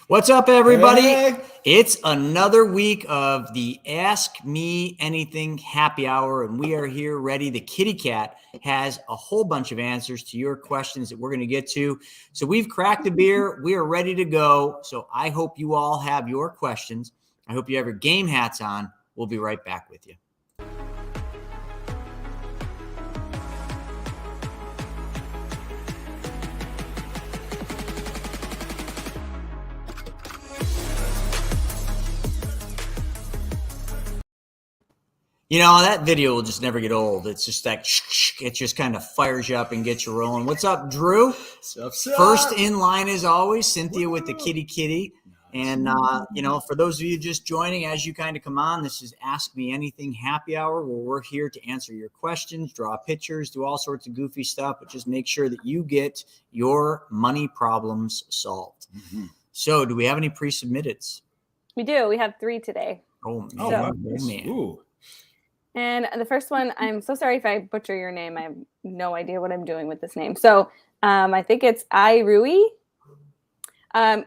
What's up, everybody? Hey. It's another week of the Ask Me Anything happy hour, and we are here ready. The kitty cat has a whole bunch of answers to your questions that we're going to get to. So we've cracked a beer. We are ready to go. So I hope you all have your questions. I hope you have your game hats on. We'll be right back with you. You know, that video will just never get old. It's just like, it just kind of fires you up and gets you rolling. What's up, Drew? Sup? First in line, as always, Cynthia with the kitty. And, for those of you just joining, as you kind of come on, this is Ask Me Anything happy hour, where we're here to answer your questions, draw pictures, do all sorts of goofy stuff, but just make sure that you get your money problems solved. Mm-hmm. So do we have any pre-submitteds? We do. We have 3 today. Oh, man. So, man. Ooh. And the first one, I'm so sorry if I butcher your name. I have no idea what I'm doing with this name. So I think it's Irui.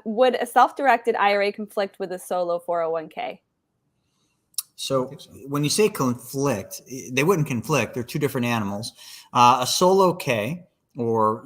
Would a self-directed IRA conflict with a solo 401k? So when you say conflict, they wouldn't conflict. They're two different animals. A solo K, or,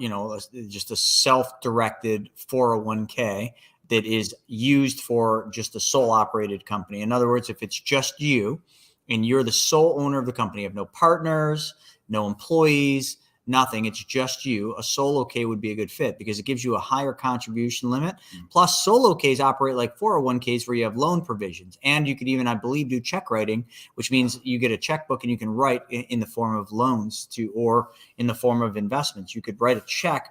just a self-directed 401k that is used for just a sole operated company. In other words, if it's just you, and you're the sole owner of the company, you have no partners, no employees, nothing. It's just you. A solo K would be a good fit because it gives you a higher contribution limit. Plus, solo Ks operate like 401ks where you have loan provisions. And you could even, I believe, do check writing, which means you get a checkbook and you can write in the form of loans or in the form of investments. You could write a check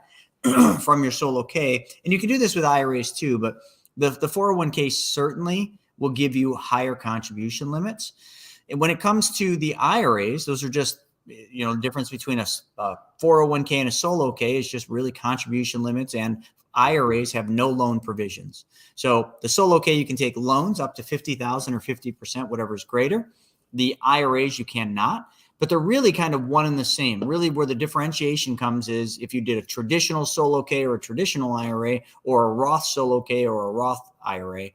from your solo K. And you can do this with IRAs too, but the 401k certainly will give you higher contribution limits. And when it comes to the IRAs, those are just, the difference between a 401k and a solo K is just really contribution limits, and IRAs have no loan provisions. So the solo K, you can take loans up to 50,000 or 50%, whatever is greater. The IRAs, you cannot, but they're really kind of one and the same. Really where the differentiation comes is if you did a traditional solo K or a traditional IRA, or a Roth solo K or a Roth IRA,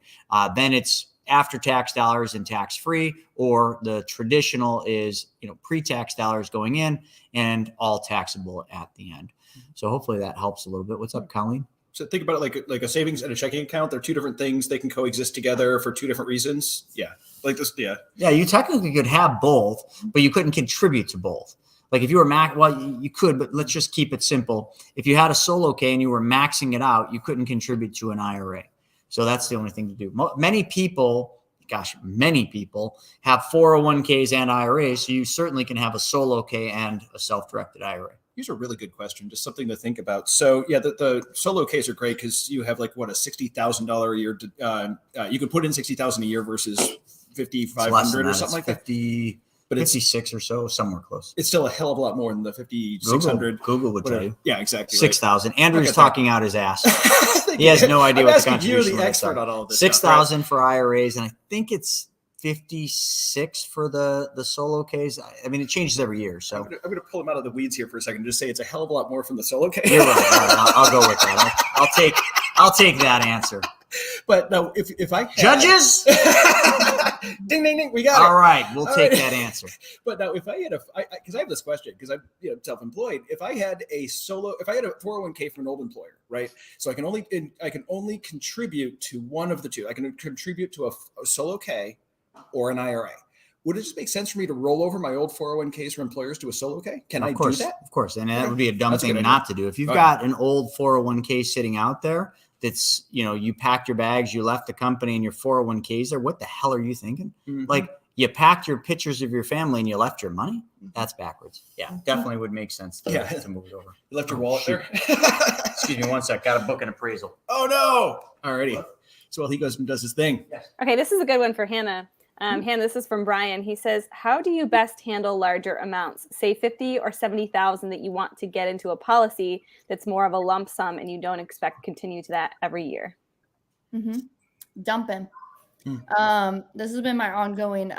then it's after-tax dollars and tax-free, or the traditional is, pre-tax dollars going in and all taxable at the end. So hopefully that helps a little bit. What's up, Colleen? So think about it like a savings and a checking account. They're two different things. They can coexist together for two different reasons. Yeah. Like this. Yeah. Yeah. You technically could have both, but you couldn't contribute to both. Like if you were you could, but let's just keep it simple. If you had a solo K and you were maxing it out, you couldn't contribute to an IRA. So that's the only thing to do. Many people have 401ks and IRAs. So you certainly can have a solo K and a self-directed IRA. Here's a really good question. Just something to think about. So yeah, the solo Ks are great because you have a $60,000 a year. You can put in $60,000 a year versus 5,500 or something like that. 50. But it's 56 or so, somewhere close. It's still a hell of a lot more than the 5,600. Google would tell you. Yeah, exactly. 6,000. Right. Andrew's talking out his ass. He has no idea what the contribution you're the expert on all of this. 6,000 for IRAs, and I think it's 56 for the solo Ks. I mean, it changes every year. So I'm going to pull him out of the weeds here for a second. Just say it's a hell of a lot more from the solo K. You're right. I'll go with that. I'll take that answer. But no, if I had... Judges, ding ding ding, we got it. All right, we'll take that answer. But now, if I had because I have this question because I'm self-employed. If I had a 401k from an old employer, right? So I can only contribute to one of the two. I can contribute to a solo K or an IRA. Would it just make sense for me to roll over my old 401ks from employers to a solo K? Can I do that? Of course, and that would be a dumb thing not to do. If you've got an old 401k sitting out there, that's, you packed your bags, you left the company and your 401ks there. What the hell are you thinking? Mm-hmm. Like you packed your pictures of your family and you left your money? That's backwards. Yeah, definitely would make sense to move it over. You left your wallet there? Excuse me one sec. Got to book an appraisal. Oh, no. Alrighty. So while he goes and does his thing. Yes. Okay, this is a good one for Hannah. Hannah, this is from Brian. He says, how do you best handle larger amounts, say 50 or 70,000 that you want to get into a policy that's more of a lump sum and you don't expect to continue to that every year? Mm-hmm. Dump him. This has been my ongoing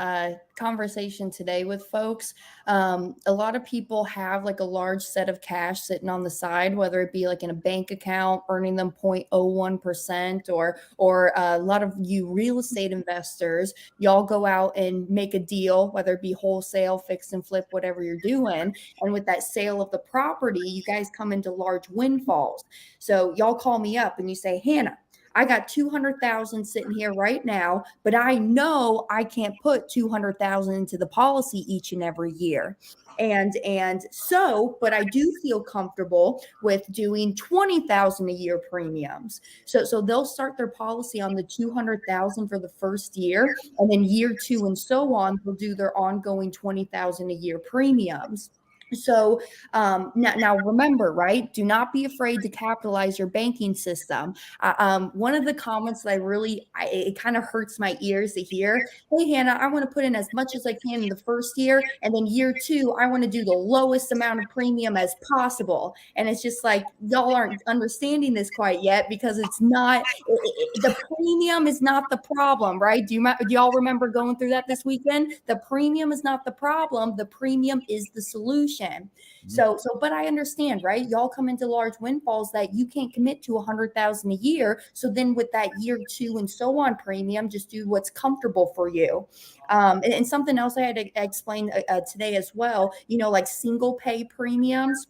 conversation today with folks. A lot of people have like a large set of cash sitting on the side, whether it be like in a bank account earning them 0.01%, or a lot of you real estate investors, y'all go out and make a deal, whether it be wholesale, fix and flip, whatever you're doing. And with that sale of the property, you guys come into large windfalls. So y'all call me up and you say, Hannah, I got 200,000 sitting here right now, but I know I can't put 200,000 into the policy each and every year. And so, but I do feel comfortable with doing 20,000 a year premiums. So they'll start their policy on the 200,000 for the first year, and then year 2 and so on, they'll do their ongoing 20,000 a year premiums. So now remember, right? Do not be afraid to capitalize your banking system. One of the comments that it kind of hurts my ears to hear. Hey, Hannah, I want to put in as much as I can in the first year, and then year 2, I want to do the lowest amount of premium as possible. And it's just like y'all aren't understanding this quite yet, because it's not the premium is not the problem, right? Do y'all remember going through that this weekend? The premium is not the problem. The premium is the solution. So, but I understand, right? Y'all come into large windfalls that you can't commit to 100,000 a year. So then with that year 2 and so on premium, just do what's comfortable for you. And something else I had to explain today as well, like single pay premiums.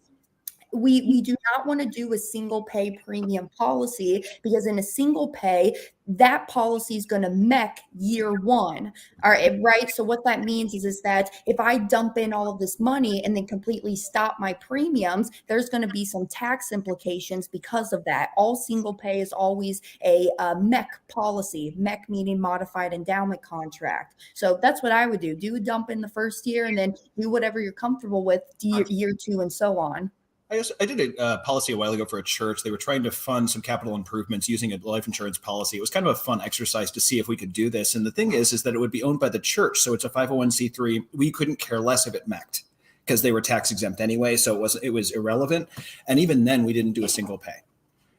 We do not want to do a single pay premium policy, because in a single pay, that policy is going to mech year 1. All right. So what that means is that if I dump in all of this money and then completely stop my premiums, there's going to be some tax implications because of that. All single pay is always a mech policy, mech meaning modified endowment contract. So that's what I would do. Do a dump in the first year and then do whatever you're comfortable with year 2 and so on. I did a policy a while ago for a church. They were trying to fund some capital improvements using a life insurance policy. It was kind of a fun exercise to see if we could do this. And the thing is that it would be owned by the church. So it's a 501c3. We couldn't care less if it mech'd, because they were tax exempt anyway. So it was irrelevant. And even then, we didn't do a single pay.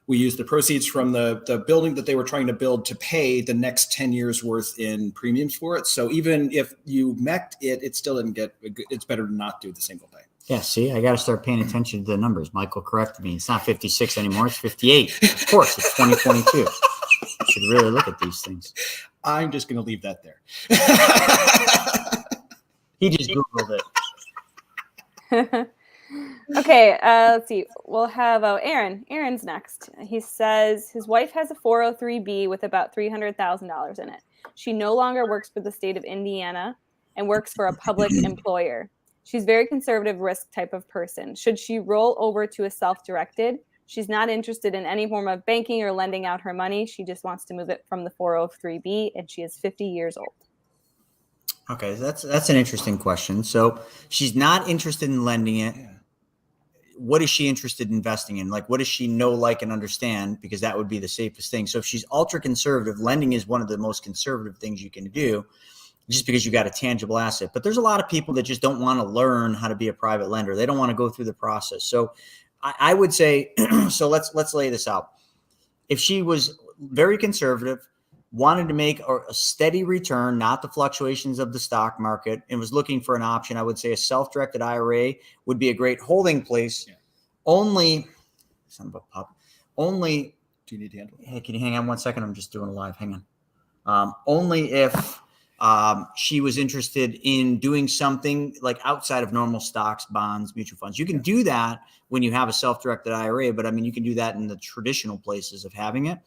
We used the proceeds from the building that they were trying to build to pay the next 10 years worth in premiums for it. So even if you mech'd it, it still didn't it's better to not do the single pay. Yeah, see, I got to start paying attention to the numbers. Michael corrected me. It's not 56 anymore. It's 58. Of course, it's 2022. I should really look at these things. I'm just going to leave that there. He just Googled it. Okay, let's see. We'll have Aaron. Aaron's next. He says his wife has a 403B with about $300,000 in it. She no longer works for the state of Indiana and works for a public employer. She's very conservative risk type of person. Should she roll over to a self-directed? She's not interested in any form of banking or lending out her money. She just wants to move it from the 403B, and she is 50 years old. Okay, that's an interesting question. So she's not interested in lending it. What is she interested in investing in? Like, what does she know, like, and understand? Because that would be the safest thing. So if she's ultra conservative, lending is one of the most conservative things you can do, just because you got a tangible asset. But there's a lot of people that just don't want to learn how to be a private lender. They don't want to go through the process. So I would say, so let's lay this out. If she was very conservative, wanted to make a steady return, not the fluctuations of the stock market, and was looking for an option, I would say a self-directed IRA would be a great holding place. Yeah. Only, son of a pup, only. Do you need to handle it? Hey, can you hang on 1 second? I'm just doing a live. Hang on. Only if she was interested in doing something like outside of normal stocks, bonds, mutual funds. You can do that when you have a self-directed IRA, but I mean, you can do that in the traditional places of having it.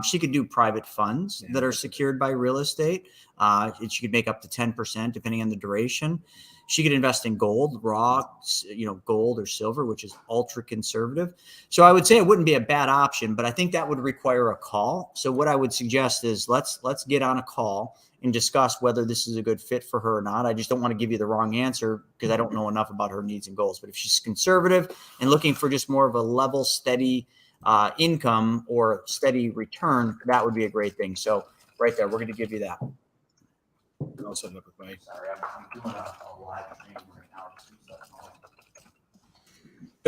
She could do private funds that are secured by real estate. She could make up to 10% depending on the duration. She could invest in gold, raw, gold or silver, which is ultra conservative. So I would say it wouldn't be a bad option, but I think that would require a call. So what I would suggest is let's get on a call and discuss whether this is a good fit for her or not. I just don't want to give you the wrong answer because I don't know enough about her needs and goals. But if she's conservative and looking for just more of a level, steady income or steady return, that would be a great thing. So right there, we're going to give you that. I'll set it up with my. Sorry, I'm doing a live thing right now.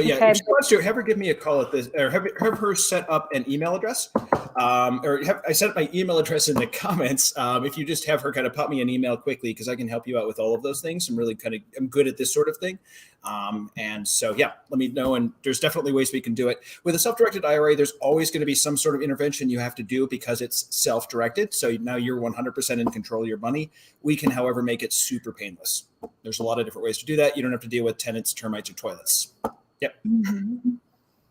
But yeah, Okay. if she wants to, have her give me a call at this, or have her set up an email address. I set up my email address in the comments. If you just have her kind of pop me an email quickly, because I can help you out with all of those things. I'm good at this sort of thing. And so, yeah, let me know. And there's definitely ways we can do it. With a self-directed IRA, there's always going to be some sort of intervention you have to do because it's self-directed. So now you're 100% in control of your money. We can, however, make it super painless. There's a lot of different ways to do that. You don't have to deal with tenants, termites, or toilets. Yep.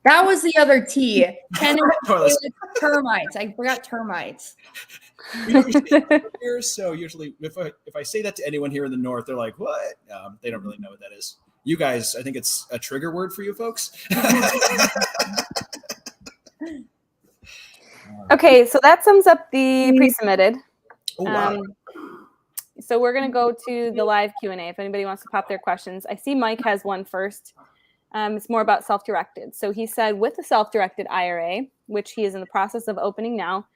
That was the other T. Tenants, Toilets. termites. I forgot termites. Here, so usually if I say that to anyone here in the north, they're like, what? They don't really know what that is. You guys, I think it's a trigger word for you folks. Okay, so that sums up the pre-submitted. Oh, wow. So we're going to go to the live Q&A if anybody wants to pop their questions. I see Mike has one first. It's more about self-directed. So he said, with a self-directed IRA, which he is in the process of opening now,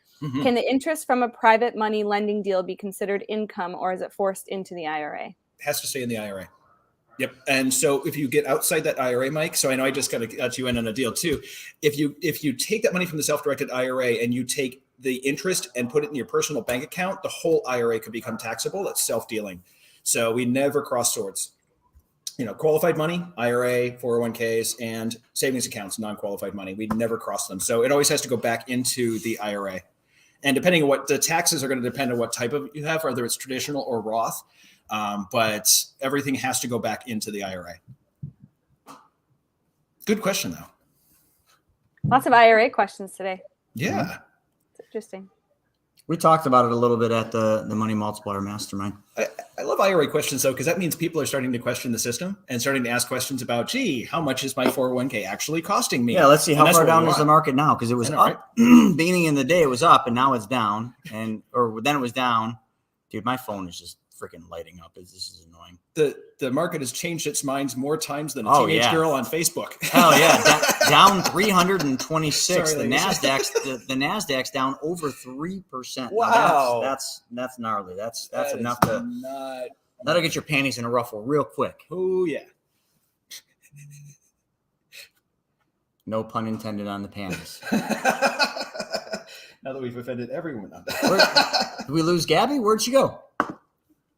can the interest from a private money lending deal be considered income, or is it forced into the IRA? Has to stay in the IRA. Yep. And so if you get outside that IRA, Mike, so I know I just got you in on a deal too. If you take that money from the self-directed IRA and you take the interest and put it in your personal bank account, the whole IRA could become taxable. It's self-dealing. So we never cross swords. Qualified money, IRA, 401ks, and savings accounts, non-qualified money. We never cross them. So it always has to go back into the IRA. And depending on what the taxes are going to depend on what type of you have, whether it's traditional or Roth. But everything has to go back into the IRA. Good question, though. Lots of IRA questions today. Yeah. It's interesting. We talked about it a little bit at the Money Multiplier Mastermind. I love IRA questions, though, because that means people are starting to question the system and starting to ask questions about, gee, how much is my 401k actually costing me? Yeah, let's see how far down is want. the market now, because it was I know, up. Beginning in the day, it was up, and now it's down, or then it was down. Dude, my phone is just freaking lighting up. This is annoying. The market has changed its minds more times than a Oh, teenage yeah. girl on Facebook. Hell yeah, down 326. Sorry, The ladies. Nasdaq's down over 3%. Wow. Now that's gnarly. That's That enough is to not. that'll get your panties in a ruffle real quick. Oh yeah. No pun intended on the panties. Now that we've offended everyone on that. Did we lose Gabby? Where'd she go?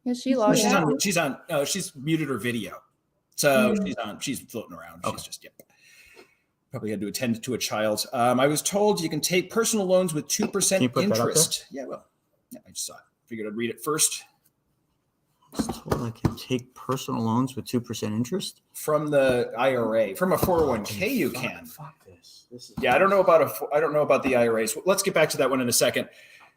Yeah, she lost. She's muted her video. So she's floating around. Okay. She's just, yep. Probably had to attend to a child. I was told you can take personal loans with 2% Can you put that up there? interest. Yeah, well, yeah, I just saw it. Figured I'd read it first. I was told I can take personal loans with 2% interest. From the IRA. From a 401k you Fuck- can. Fuck this. This is Yeah, I don't know about the IRAs. Let's get back to that one in a second.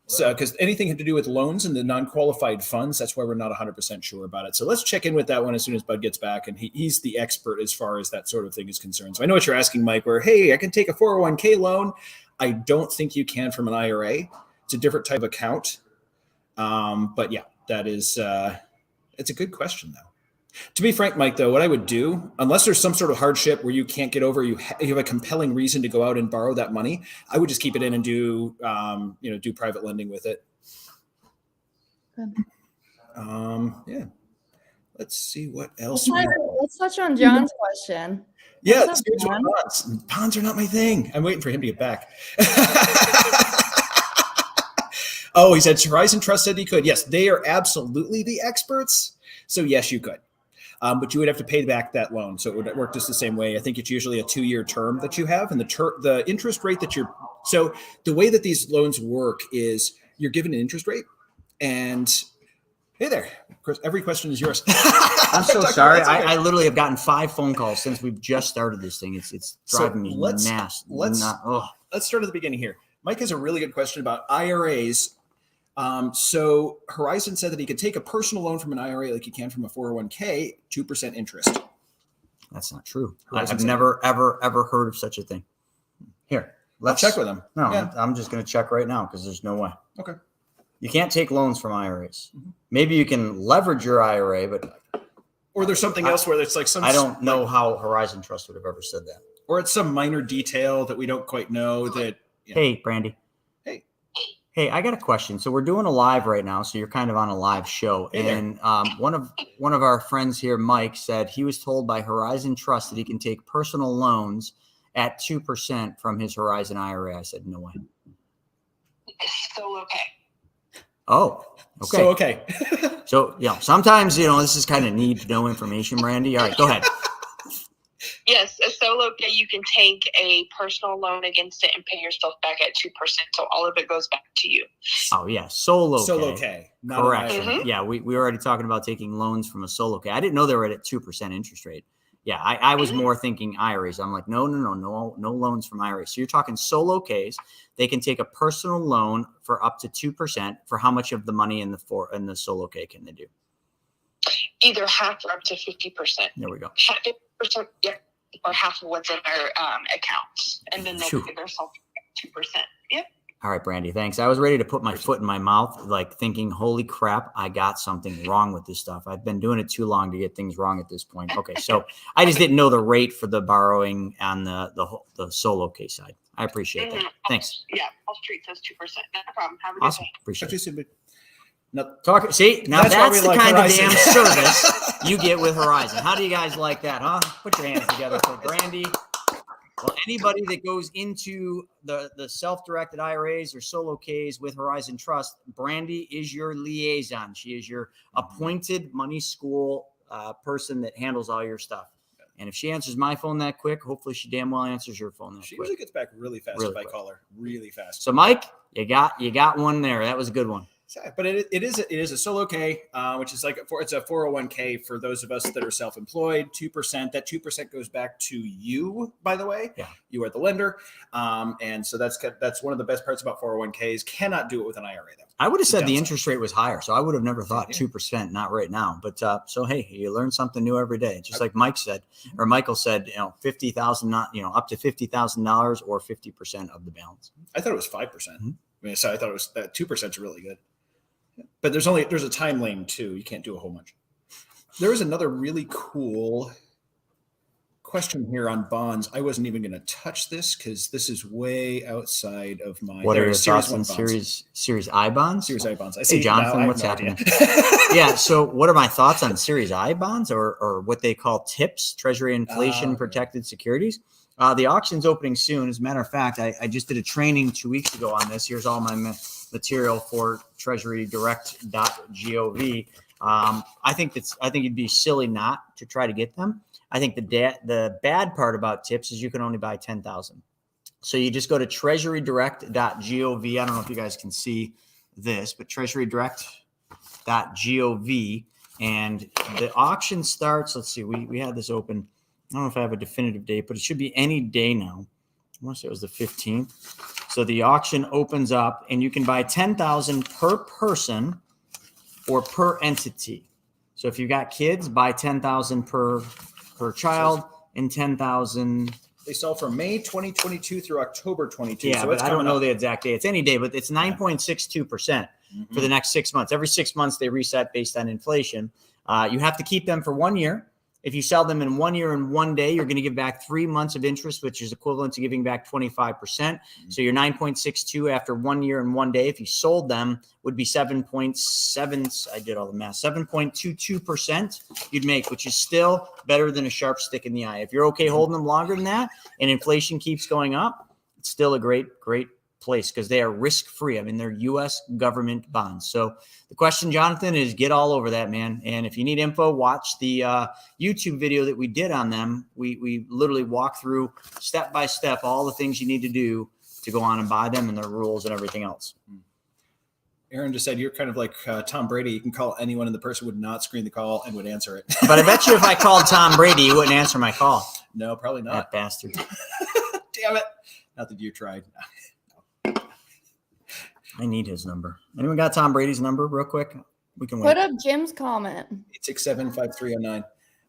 So, because anything to do with loans and the non-qualified funds, that's why we're not 100% sure about it. So let's check in with that one as soon as Bud gets back, and he's the expert as far as that sort of thing is concerned. So I know what you're asking, Mike. Where hey, I can take a 401k loan. I don't think you can from an IRA. It's a different type of account. But yeah, that is it's a good question though. To be frank, Mike, though, what I would do, unless there's some sort of hardship where you can't get over, you have a compelling reason to go out and borrow that money, I would just keep it in and do private lending with it. Good. Yeah. Let's see what else. Let's touch on John's question. Yeah, What's up, let's do bonds. Bonds are not my thing. I'm waiting for him to get back. Oh, he said Horizon Trust said he could. Yes, they are absolutely the experts. So yes, you could. But you would have to pay back that loan. So it would work just the same way. I think it's usually a 2-year term that you have, and the interest rate that so the way that these loans work is you're given an interest rate, and hey there, of course, every question is yours. I'm so sorry. I literally have gotten 5 phone calls since we've just started this thing. It's driving me nasty. Let's start at the beginning here. Mike has a really good question about IRAs. So Horizon said that he could take a personal loan from an IRA like he can from a 401k, 2% interest. That's not true. Horizon I've said never, ever heard of such a thing. Here, Let's check with him. No, Yeah. I'm just going to check right now because there's no way. Okay. You can't take loans from IRAs. Mhm. Maybe you can leverage your IRA, but Or there's something else where it's like some. I don't know how Horizon Trust would have ever said that. Or it's some minor detail that we don't quite know that. Yeah. Hey, Brandy. Hey. Hey, I got a question. So we're doing a live right now. So you're kind of on a live show. Hey there. And one of our friends here, Mike, said he was told by Horizon Trust that he can take personal loans at 2% from his Horizon IRA. I said, no way. It's so okay. Oh, okay. So, okay. So, sometimes, this is kind of need to know information, Brandy. All right, go ahead. Yes, a solo pay, you can take a personal loan against it and pay yourself back at 2%. So all of it goes back to you. Oh, yeah. Solo K. Not an Correct. IRA. Mhm. Yeah, we were already talking about taking loans from a solo K. I didn't know they were at 2% interest rate. Yeah, I was more thinking IRAs. I'm like, no loans from IRAs. So you're talking solo Ks. They can take a personal loan for up to 2%. For how much of the money in the solo K can they do? Either half or up to 50%. There we go. Half 50%, yep, or half of what's in their accounts. And then they'll Phew. pay themselves 2%. Yep. All right, Brandy, thanks. I was ready to put my foot in my mouth, like thinking, holy crap, I got something wrong with this stuff. I've been doing it too long to get things wrong at this point. Okay, so I just didn't know the rate for the borrowing on the solo K side. I appreciate that. Mhm. Thanks. Yeah, Wall Street says 2%. Not a problem. Have a good Awesome. day. Appreciate Talk to it. you soon, bud. No, See, now That's why we that's the like kind Horizon. of damn service you get with Horizon. How do you guys like that, huh? Put your hands together for Brandy. Well, anybody that goes into the self-directed IRAs or solo Ks with Horizon Trust, Brandy is your liaison. She is your appointed money school person that handles all your stuff. And if she answers my phone that quick, hopefully she damn well answers your phone that she quick. usually gets back really fast Really if I quick. call her. Really fast. So, Mike, you got one there. That was a good one. But it is a solo K, which is it's a 401k for those of us that are self-employed. 2%. That 2% goes back to you. By the way, Yeah. You are the lender, and so that's one of the best parts about 401ks. Cannot do it with an IRA though. I would have said the downside. interest rate was higher, so I would have never thought Yeah. 2%, not right now. But so hey, you learn something new every day. Just like Mike said, or Michael said, 50,000, not up to $50,000 or 50% of the balance. I thought it was 5%. Mhm. I mean, so I thought it was that 2% is really good. But there's a time lane too. You can't do a whole bunch. There was another really cool question here on bonds. I wasn't even going to touch this because this is way outside of my. What are there, your Series thoughts 1 on bonds. Series I bonds? Series I bonds. I Hey, see. Jonathan, now I have what's no happening? idea. Yeah. So, what are my thoughts on Series I bonds, or what they call TIPS, Treasury Inflation Okay. Protected Securities? The auction's opening soon. As a matter of fact, I just did a training 2 weeks ago on this. Here's all my material for treasurydirect.gov. I think it'd be silly not to try to get them. I think the bad part about TIPS is you can only buy 10,000. So you just go to treasurydirect.gov. I don't know if you guys can see this, but treasurydirect.gov, and the auction starts. Let's see, we had this open. I don't know if I have a definitive date, but it should be any day now. I want to say it was the 15th. So the auction opens up, and you can buy 10,000 per person or per entity. So if you've got kids, buy 10,000 per child and 10,000. They sell from May 2022 through October 22. Yeah, so but it's I don't coming know up. the exact day. It's any day, but it's 9.62% for the next 6 months. Every 6 months, they reset based on inflation. You have to keep them for 1 year. If you sell them in 1 year and 1 day, you're going to give back 3 months of interest, which is equivalent to giving back 25%. So your 9.62 after 1 year and 1 day, if you sold them, would be 7.7. I did all the math. 7.22% you'd make, which is still better than a sharp stick in the eye. If you're okay holding them longer than that, and inflation keeps going up, it's still a great place because they are risk-free. I mean, they're U.S. government bonds. So the question, Jonathan, is get all over that, man. And if you need info, watch the YouTube video that we did on them. We literally walk through step by step all the things you need to do to go on and buy them and their rules and everything else. Aaron just said you're kind of like Tom Brady. You can call anyone and the person would not screen the call and would answer it. But I bet you if I called Tom Brady, he wouldn't answer my call. No, probably not. That bastard. Damn it. Not that you tried. I need his number. Anyone got Tom Brady's number real quick? We can Put wait. up Jim's comment. 867-5309.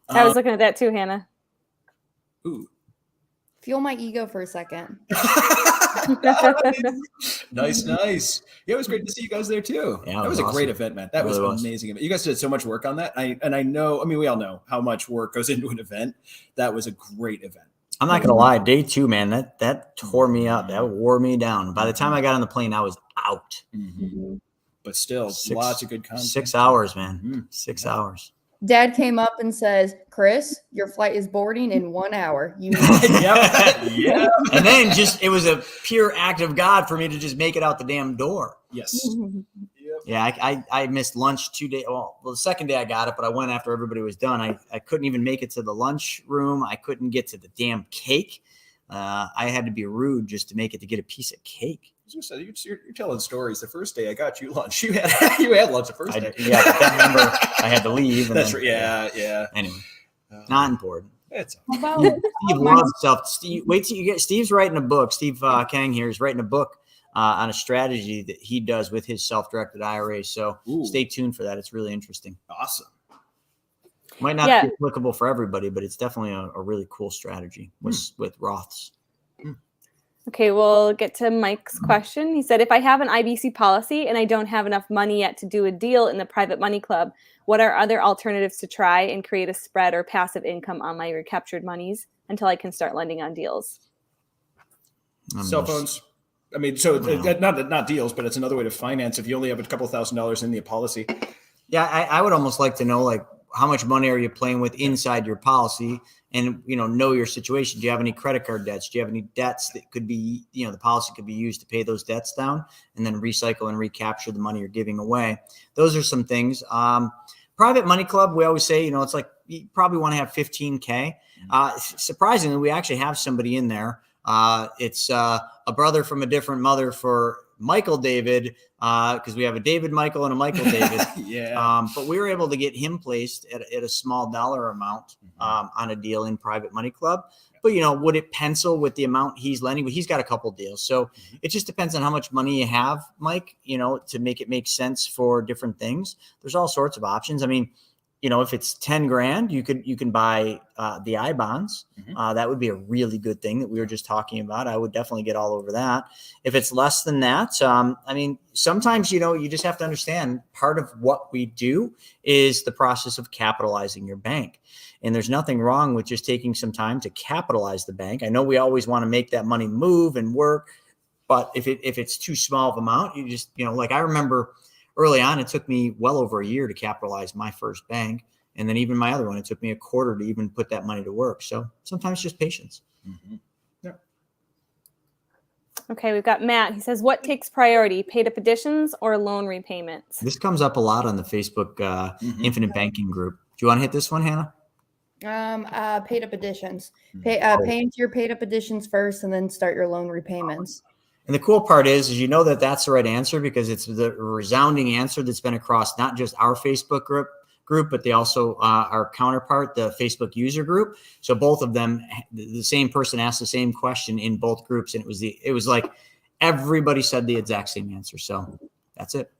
I was looking at that too, Hannah. Ooh. Fuel my ego for a second. Nice. Yeah, it was great to see you guys there too. Yeah, that was a awesome. great event, man. That It was really was. amazing. You guys did so much work on that. I know. I mean, we all know how much work goes into an event. That was a great event. I'm not gonna lie, day 2, man, that tore me up. That wore me down. By the time I got on the plane, I was out. Mhm. But still, lots of good content. 6 hours, man. Mhm. 6 hours. Dad came up and says, Chris, your flight is boarding in 1 hour. You Yeah. And then it was a pure act of God for me to just make it out the damn door. Yes. Yep. Yeah, I missed lunch 2 days. Well, the second day I got it, but I went after everybody was done. I couldn't even make it to the lunch room. I couldn't get to the damn cake. I had to be rude just to make it to get a piece of cake. You're telling stories. The first day I got you lunch, you had lunch the first day. Yeah, but then remember I had to leave. And That's then, right. Yeah. Anyway, not important. It's How about Steve loves stuff. Steve, wait till you get. Steve's writing a book. Steve Kang here is writing a book on a strategy that he does with his self-directed IRA. So stay tuned for that. It's really interesting. awesome. Might not be applicable for everybody, but it's definitely a really cool strategy with Roths. Okay, we'll get to Mike's question. He said, if I have an IBC policy and I don't have enough money yet to do a deal in the private money club, what are other alternatives to try and create a spread or passive income on my recaptured monies until I can start lending on deals? Cell phones. I mean, so not deals, but it's another way to finance if you only have a couple $1,000s in the policy. Yeah, I would almost like to know, like, how much money are you playing with inside your policy, and know your situation. Do you have any credit card debts? Do you have any debts that could be, the policy could be used to pay those debts down and then recycle and recapture the money you're giving away? Those are some things. Private money club, we always say, it's like you probably want to have 15K. Surprisingly, we actually have somebody in there. It's a brother from a different mother for Michael David, because we have a David Michael and a Michael David. Yeah. But we were able to get him placed at a small dollar amount on a deal in Private Money Club. But, would it pencil with the amount he's lending? But he's got a couple deals. So it just depends on how much money you have, Mike, to make it make sense for different things. There's all sorts of options. I mean, if it's 10 grand, you can buy the I bonds. That would be a really good thing that we were just talking about. I would definitely get all over that. If it's less than that, I mean, sometimes, you just have to understand part of what we do is the process of capitalizing your bank. And there's nothing wrong with just taking some time to capitalize the bank. I know we always want to make that money move and work, but if it's too small of amount, you just, like I remember early on, it took me well over a year to capitalize my first bank. And then even my other one, it took me a quarter to even put that money to work. So sometimes just patience. Yeah. Okay, we've got Matt. He says, what takes priority, paid up additions or loan repayments? This comes up a lot on the Facebook Infinite Banking group. Do you want to hit this one, Hannah? Paid up additions. Pay into your paid up additions first, and then start your loan repayments. And the cool part is that's the right answer because it's the resounding answer that's been across not just our Facebook group, but they also our counterpart, the Facebook user group. So both of them, the same person asked the same question in both groups, and it was like everybody said the exact same answer. So that's it.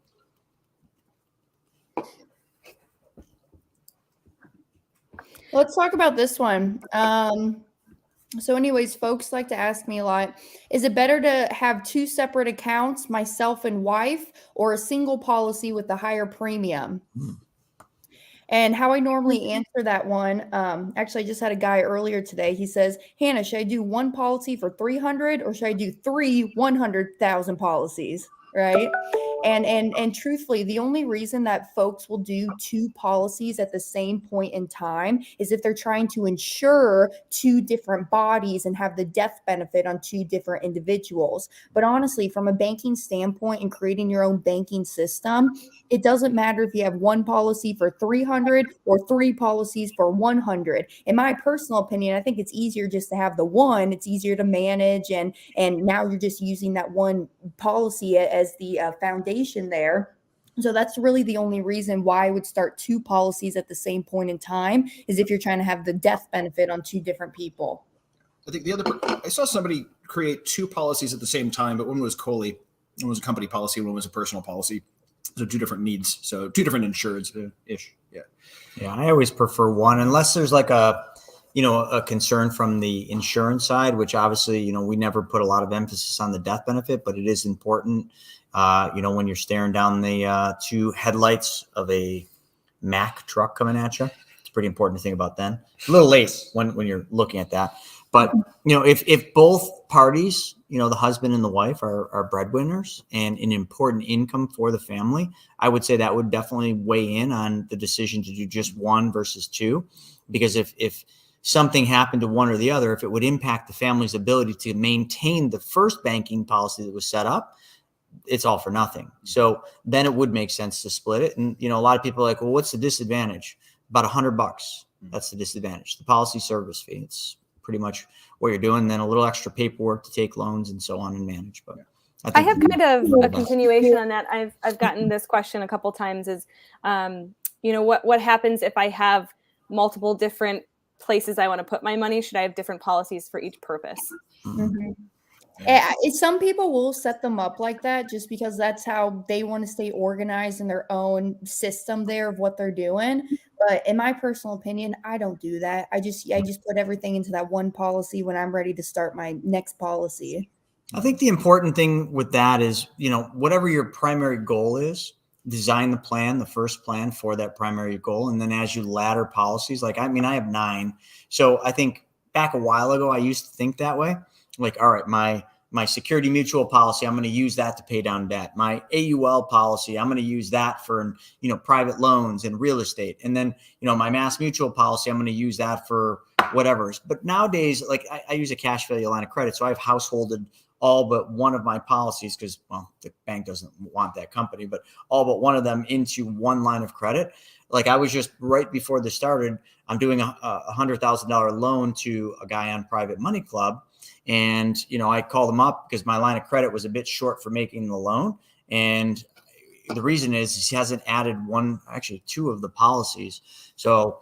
Let's talk about this one. So anyways, folks like to ask me a lot, is it better to have two separate accounts, myself and wife, or a single policy with a higher premium? And how I normally answer that one, actually I just had a guy earlier today. He says, Hannah, should I do one policy for 300 or should I do 3 100,000 policies? Right. And truthfully, the only reason that folks will do two policies at the same point in time is if they're trying to insure two different bodies and have the death benefit on two different individuals. But honestly, from a banking standpoint and creating your own banking system, it doesn't matter if you have one policy for 300 or 3 policies for 100. In my personal opinion, I think it's easier just to have the one. It's easier to manage, and now you're just using that one policy as the foundation there. So that's really the only reason why I would start 2 policies at the same point in time, is if you're trying to have the death benefit on 2 different people. I think I saw somebody create 2 policies at the same time, but one was COLI, one was a company policy, one was a personal policy. So 2 different needs. So 2 different insureds ish. Yeah. Yeah. I always prefer one unless there's like a concern from the insurance side, which obviously, we never put a lot of emphasis on the death benefit, but it is important. When you're staring down the 2 headlights of a Mack truck coming at you, it's pretty important to think about then. A little late when you're looking at that. But if both parties, the husband and the wife are breadwinners and an important income for the family, I would say that would definitely weigh in on the decision to do just one versus two. Because if something happened to one or the other, if it would impact the family's ability to maintain the first banking policy that was set up, it's all for nothing. So then it would make sense to split it. And, a lot of people are like, well, what's the disadvantage? About $100. That's the disadvantage. The policy service fee. It's pretty much what you're doing. Then a little extra paperwork to take loans and so on and manage. But I have kind of a continuation on that. I've gotten this question a couple times is, what happens if I have multiple different places I want to put my money? Should I have different policies for each purpose? Mm-hmm. Some people will set them up like that just because that's how they want to stay organized in their own system there of what they're doing. But in my personal opinion, I don't do that. I just put everything into that one policy when I'm ready to start my next policy. I think the important thing with that is, whatever your primary goal is, design the plan, the first plan for that primary goal. And then as you ladder policies, I have 9. So I think back a while ago, I used to think that way. Like, all right, my security mutual policy, I'm going to use that to pay down debt. My AUL policy, I'm going to use that for, private loans and real estate. And then, my mass mutual policy, I'm going to use that for whatever. But nowadays, I use a cash value line of credit. So I've householded all but one of my policies because, the bank doesn't want that company, but all but one of them into one line of credit. I was just right before this started, I'm doing a $100,000 loan to a guy on Private Money Club. And, I called him up because my line of credit was a bit short for making the loan. And the reason is he hasn't added two of the policies. So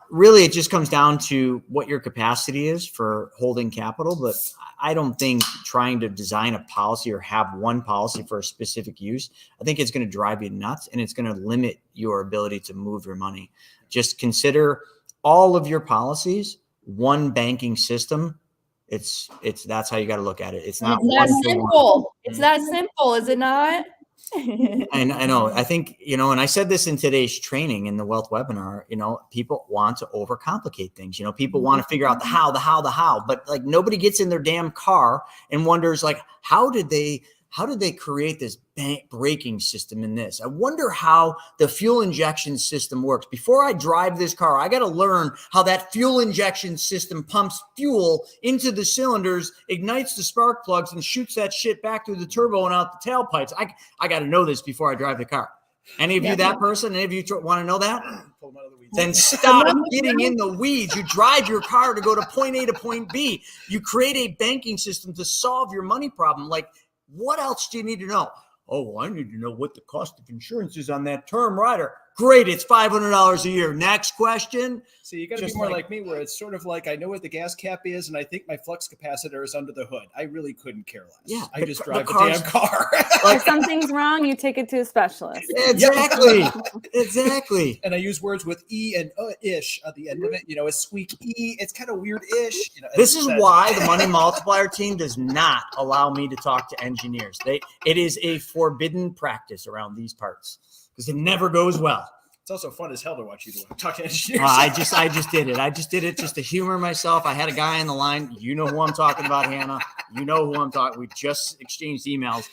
really, it just comes down to what your capacity is for holding capital. But I don't think trying to design a policy or have one policy for a specific use, I think it's going to drive you nuts and it's going to limit your ability to move your money. Just consider all of your policies, one banking system. It's that's how you got to look at it. It's not that simple. It's that simple, is it not? I know. I think, and I said this in today's training in the wealth webinar, people want to overcomplicate things. People want to figure out the how, but nobody gets in their damn car and wonders how did they create this braking system in this? I wonder how the fuel injection system works. Before I drive this car, I got to learn how that fuel injection system pumps fuel into the cylinders, ignites the spark plugs, and shoots that shit back through the turbo and out the tailpipes. I got to know this before I drive the car. Any of you that person? Any of you want to know that? Then stop getting in the weeds. You drive your car to go to point A to point B. You create a banking system to solve your money problem. What else do you need to know? Oh, I need to know what the cost of insurance is on that term rider. Great, it's $500 a year. Next question. So you got to be more like me, where it's sort of I know what the gas cap is, and I think my flux capacitor is under the hood. I really couldn't care less. Yeah, I just drive the damn car. If something's wrong, you take it to a specialist. Exactly. Exactly. And I use words with E and ish at the end of it. It's squeak E. It's kind of weird-ish. This is why the Money Multiplier team does not allow me to talk to engineers. It is a forbidden practice around these parts because it never goes well. It's also fun as hell to watch you talk to engineers. I just did it. I just did it just to humor myself. I had a guy on the line. You know who I'm talking about, Hannah. You know who I'm talking. We just exchanged emails.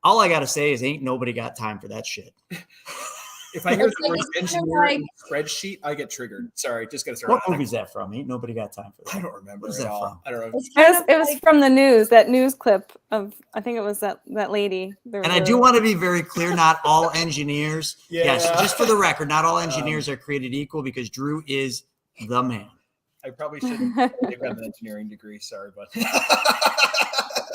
All I got to say is ain't nobody got time for that shit. If I hear the word engineering spreadsheet, I get triggered. Sorry, just got to start. What movie is that from? Ain't nobody got time for that. I don't remember Where's at that all. from? I don't know. It was from the news, that news clip of, I think it was that lady. And I do want to be very clear, not all engineers. Yeah. Yes, just for the record, not all engineers are created equal because Drew is the man. I probably shouldn't have an engineering degree. Sorry, but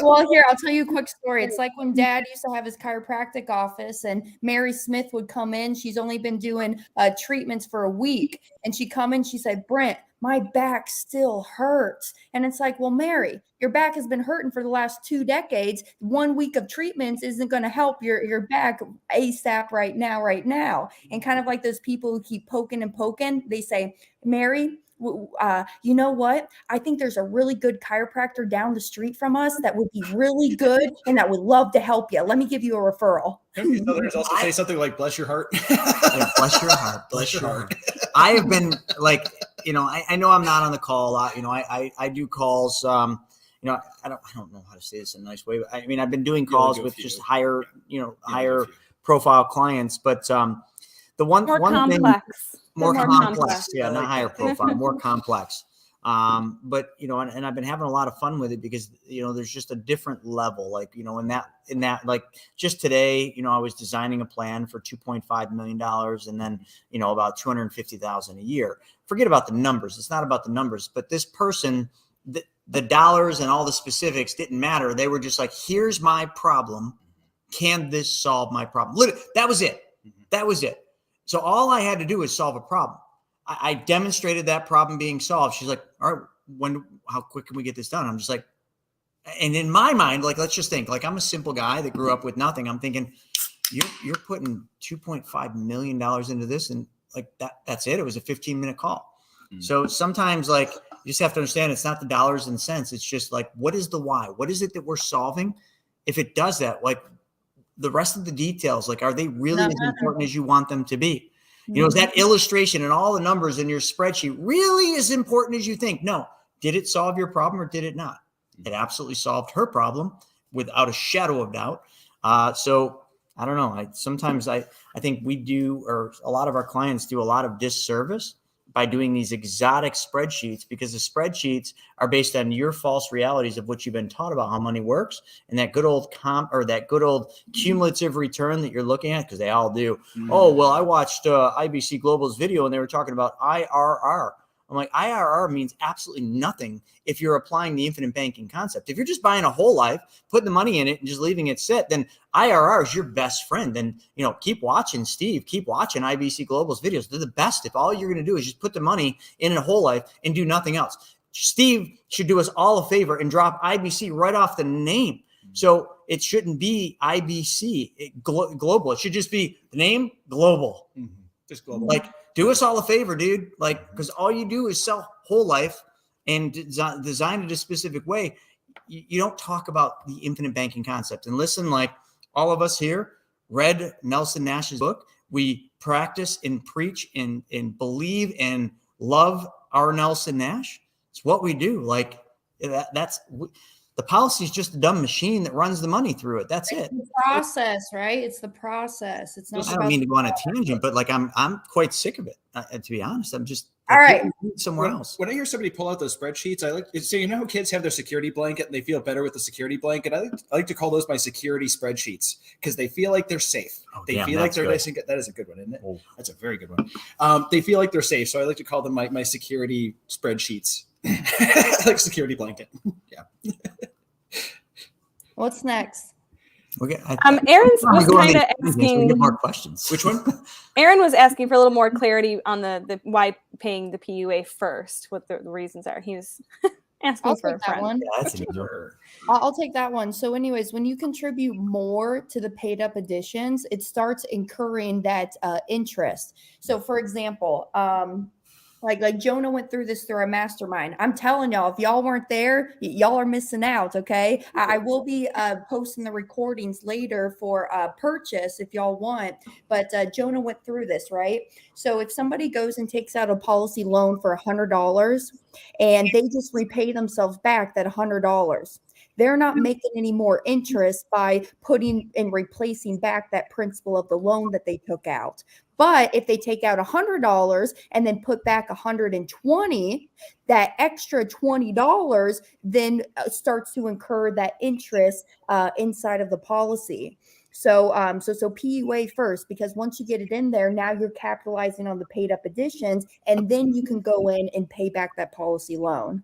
Well, here, I'll tell you a quick story. It's like when Dad used to have his chiropractic office and Mary Smith would come in. She's only been doing treatments for a week. And she'd come in, she said, Brent, my back still hurts. And it's like, well, Mary, your back has been hurting for the last 2 decades. 1 week of treatments isn't going to help your back ASAP right now. And kind of like those people who keep poking and poking, they say, Mary, you know what? I think there's a really good chiropractor down the street from us that would be really good and that would love to help you. Let me give you a referral. Others also say something like "bless your heart." Yeah, bless your heart. Bless your heart. I have been like, I know I'm not on the call a lot. I do calls. I don't know how to say this in a nice way. But I mean, I've been doing calls with just higher, higher profile clients. But the one More thing complex. more They're complex. Yeah, I not like higher that. profile, more complex. But and I've been having a lot of fun with it because there's just a different level. Like in that like just today, I was designing a plan for $2.5 million, and then about $250,000 a year. Forget about the numbers. It's not about the numbers, but this person, the dollars and all the specifics didn't matter. They were just like, here's my problem. Can this solve my problem? Literally, that was it. That was it. So all I had to do was solve a problem. I demonstrated that problem being solved. She's like, all right, how quick can we get this done? I'm just like, and in my mind, like, let's just think, like, I'm a simple guy that grew up with nothing. I'm thinking, you're putting $2.5 million into this. And like, that's it. It was a 15-minute call. So sometimes, like, you just have to understand it's not the dollars and cents. It's just like, what is the why? What is it that we're solving? If it does that, like the rest of the details, like, are they really as important as you want them to be? Is that illustration and all the numbers in your spreadsheet really as important as you think? No. Did it solve your problem or did it not? It absolutely solved her problem without a shadow of doubt. So I don't know. Sometimes I think we do, or a lot of our clients do a lot of disservice by doing these exotic spreadsheets, because the spreadsheets are based on your false realities of what you've been taught about how money works, and that good old cumulative return that you're looking at, because they all do. Oh, well, I watched IBC Global's video and they were talking about IRR. I'm like, IRR means absolutely nothing if you're applying the infinite banking concept. If you're just buying a whole life, putting the money in it and just leaving it sit, then IRR is your best friend. And, keep watching Steve, keep watching IBC Global's videos. They're the best. If all you're going to do is just put the money in a whole life and do nothing else. Steve should do us all a favor and drop IBC right off the name. So it shouldn't be IBC Global. It should just be the name Global. Just global. Like, do us all a favor, dude. Like, because all you do is sell whole life and design it a specific way. You don't talk about the infinite banking concept. And listen, like, all of us here read Nelson Nash's book. We practice and preach and believe and love our Nelson Nash. It's what we do. Like, the policy is just a dumb machine that runs the money through it. That's it. The process, right? It's the process. It's not. I don't mean to go on a tangent, but like I'm quite sick of it. To be honest, I'm just all right. Somewhere else. When I hear somebody pull out those spreadsheets, I like. So how kids have their security blanket and they feel better with the security blanket. I like to call those my security spreadsheets, because they feel like they're safe. They feel like they're nice and good. That is a good one, isn't it? Oh. That's a very good one. They feel like they're safe, so I like to call them my security spreadsheets. Like security blanket. Yeah. What's next? Aaron's was kind of asking. Get more questions. Which one? Aaron was asking for a little more clarity on the why paying the PUA first. What the reasons are. He was asking I'll for take a friend. that one. Yeah, that's an easy one. I'll take that one. So anyways, when you contribute more to the paid up additions, it starts incurring that interest. So for example, like Jonah went through this through our mastermind. I'm telling y'all, if y'all weren't there, y'all are missing out. Okay. I will be posting the recordings later for purchase if y'all want, but Jonah went through this, right? So if somebody goes and takes out a policy loan for $100 and they just repay themselves back that $100, they're not making any more interest by putting and replacing back that principal of the loan that they took out. But if they take out $100 and then put back $120, that extra $20 then starts to incur that interest inside of the policy. So PUA first, because once you get it in there, now you're capitalizing on the paid up additions, and then you can go in and pay back that policy loan.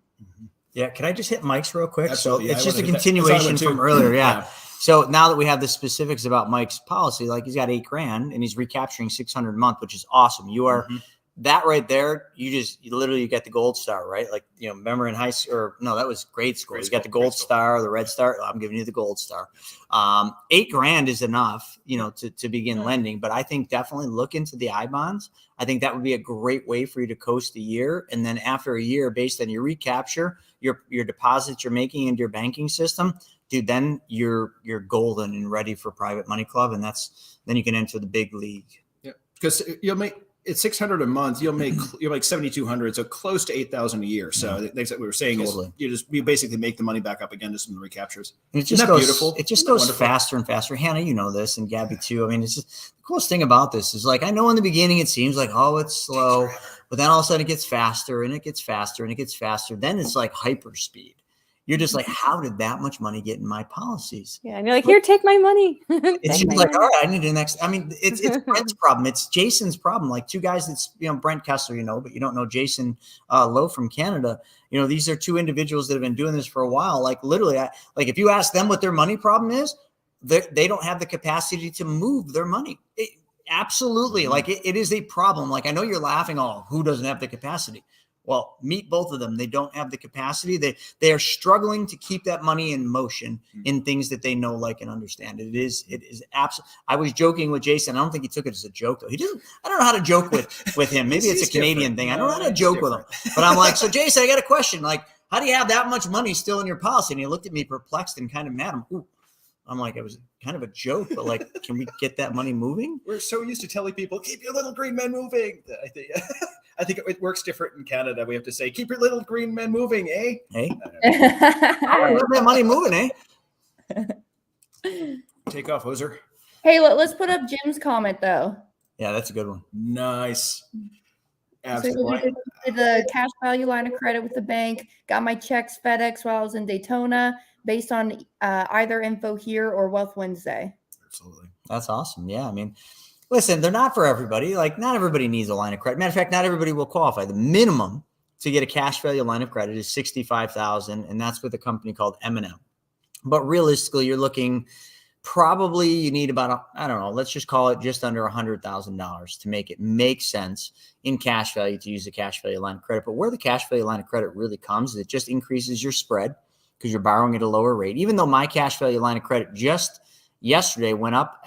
Yeah, can I just hit Mike's real quick? Absolutely. So it's just a continuation from earlier. Yeah. So now that we have the specifics about Mike's policy, like he's got $8,000 and he's recapturing 600 a month, which is awesome. You are that right there. You literally get the gold star, right? Like, remember in high school, or no, that was grade school. You got the gold star, the red star. I'm giving you the gold star. $8,000 is enough, to begin lending. But I think definitely look into the I-bonds. I think that would be a great way for you to coast a year. And then after a year, based on your recapture, your deposits you're making into your banking system, dude, then you're golden and ready for Private Money Club. And then you can enter the big league. Yeah. Because you'll make it's 600 a month. You'll make 7,200, so close to 8,000 a year. So that's what we were saying Totally. is you basically make the money back up again just from the recaptures. And it Isn't just that goes beautiful? It just Isn't that goes wonderful? faster and faster. Hannah, you know this, and Gabby too. I mean, it's just the coolest thing about this is like I know in the beginning it seems like it's slow, but then all of a sudden it gets faster and it gets faster and it gets faster. Then it's like hyper speed. You're just like, how did that much money get in my policies? Yeah, and you're like, here, take my money. It's Take just my like, money. all right, I need the next. I mean, it's Brent's problem. It's Jason's problem. Like two guys that's, Brent Kessler, but you don't know Jason Lowe from Canada. These are two individuals that have been doing this for a while. Like literally, like if you ask them what their money problem is, they don't have the capacity to move their money. Absolutely. Like it is a problem. Like I know you're laughing, who doesn't have the capacity? Well, meet both of them. They don't have the capacity. They are struggling to keep that money in motion in things that they know, like, and understand. It is absolutely. I was joking with Jason. I don't think he took it as a joke though. He doesn't. I don't know how to joke with him. Maybe it's a Canadian thing. I don't know how to joke with him. But I'm like, so Jason, I got a question. Like, how do you have that much money still in your policy? And he looked at me perplexed and kind of mad. I'm like, it was kind of a joke, but like, can we get that money moving? We're so used to telling people, keep your little green men moving. I think it works different in Canada. We have to say, keep your little green men moving, eh? Hey, where's that money moving, eh? Take off, hoser. Hey, let's put up Jim's comment though. Yeah, that's a good one. Nice. So Absolutely. did the cash value line of credit with the bank. Got my checks FedEx while I was in Daytona, based on either info here or Wealth Wednesday. Absolutely. That's awesome. Yeah. I mean, listen, they're not for everybody. Like not everybody needs a line of credit. Matter of fact, not everybody will qualify. The minimum to get a cash value line of credit is $65,000. And that's with a company called M&M. But realistically, you're looking probably you need about, I don't know, let's just call it just under $100,000 to make it make sense in cash value to use the cash value line of credit. But where the cash value line of credit really comes is it just increases your spread because you're borrowing at a lower rate. Even though my cash value line of credit just yesterday went up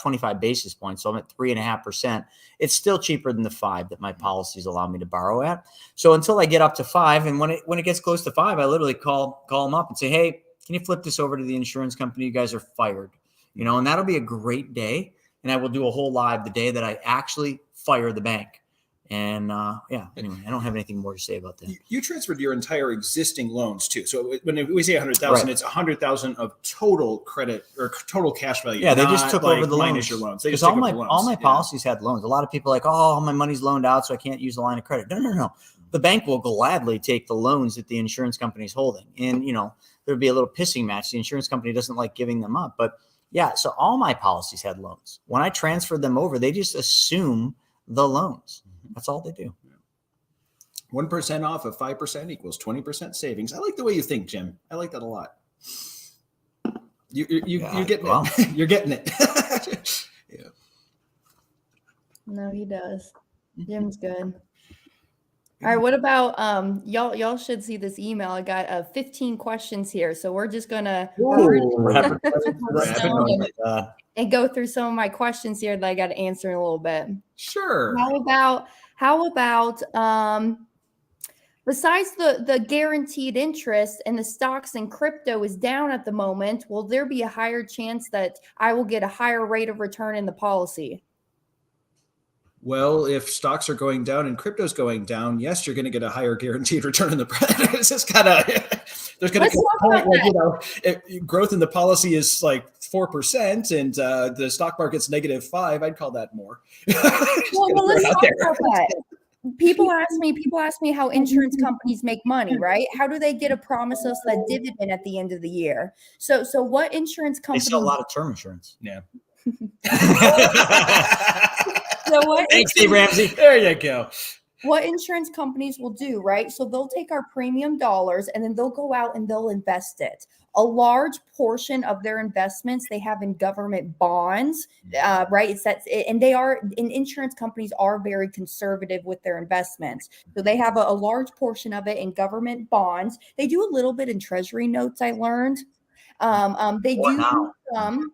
25 basis points, so I'm at 3.5%. It's still cheaper than the 5 that my policies allow me to borrow at. So until I get up to 5, and when it gets close to 5, I literally call them up and say, hey, can you flip this over to the insurance company? You guys are fired, and that'll be a great day. And I will do a whole live the day that I actually fire the bank. And anyway, I don't have anything more to say about that. You transferred your entire existing loans too. So when we say 100,000, it's 100,000 of total credit or total cash value. Yeah, they just took over the minus your loans. They just Because took over the loans. all my policies had loans. A lot of people are like, all my money's loaned out, so I can't use the line of credit. No. The bank will gladly take the loans that the insurance company is holding. And, there'd be a little pissing match. The insurance company doesn't like giving them up. But yeah, so all my policies had loans. When I transferred them over, they just assume the loans. That's all they do. 1% off of 5% equals 20% savings. I like the way you think, Jim. I like that a lot. You're getting it. You're getting it. Yeah. No, he does. Jim's good. All right, what about y'all should see this email. I got 15 questions here, so we're just gonna and go through some of my questions here that I got to answer in a little bit. Sure. How about besides the guaranteed interest and the stocks and crypto is down at the moment, will there be a higher chance that I will get a higher rate of return in the policy? Well, if stocks are going down and crypto's going down, yes, you're going to get a higher guaranteed return in the it's just kind of there's going to be a point where growth in the policy is like 4% and the stock market's -5. I'd call that more. Well, let's talk about that. People ask me how insurance companies make money, right? How do they get to promise us that dividend at the end of the year? So what insurance They companies? sell a lot of term insurance. Yeah. So what? Thanks, Dave Ramsey. There you go. What insurance companies will do, right? So they'll take our premium dollars and then they'll go out and they'll invest it. A large portion of their investments they have in government bonds, right? And insurance companies are very conservative with their investments. So they have a large portion of it in government bonds. They do a little bit in treasury notes, I learned. They do some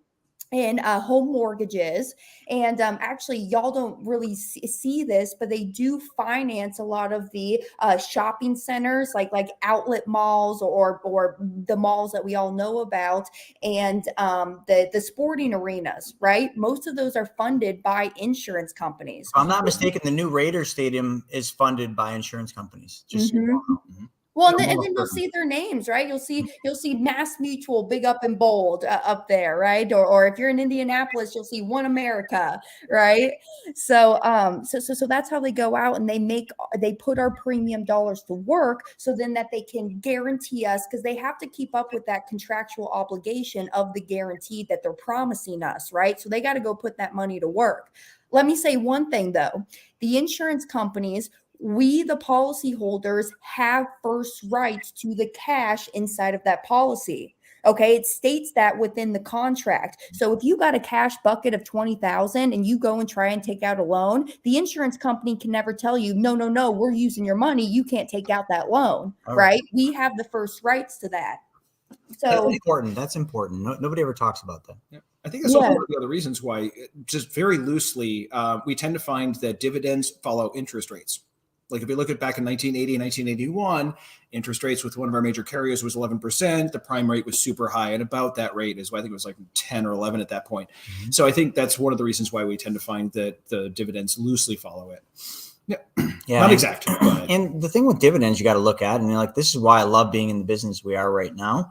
and home mortgages. And actually, y'all don't really see this, but they do finance a lot of the shopping centers, like outlet malls or the malls that we all know about, and the sporting arenas. Right, most of those are funded by insurance companies. If I'm not mistaken, the new Raiders Stadium is funded by insurance companies. Just Well, and then you'll see their names, right? You'll see Mass Mutual big up in bold up there, right? Or if you're in Indianapolis, you'll see One America, right? So that's how they go out and they put our premium dollars to work, so then that they can guarantee us, because they have to keep up with that contractual obligation of the guarantee that they're promising us, right? So they got to go put that money to work. Let me say one thing though: the insurance companies, we, the policyholders, have first rights to the cash inside of that policy. Okay, it states that within the contract. So if you got a cash bucket of 20,000 and you go and try and take out a loan, the insurance company can never tell you, no, we're using your money, you can't take out that loan, right? We have the first rights to that. So that's important. Nobody ever talks about that. Yeah. I think that's also one of the other reasons why, just very loosely, we tend to find that dividends follow interest rates. Like if we look at back in 1980 and 1981, interest rates with one of our major carriers was 11%. The prime rate was super high, and about that rate is why I think it was like 10 or 11 at that point. Mm-hmm. So I think that's one of the reasons why we tend to find that the dividends loosely follow it. Yeah, not exact. And the thing with dividends you got to look at, and like this is why I love being in the business we are right now,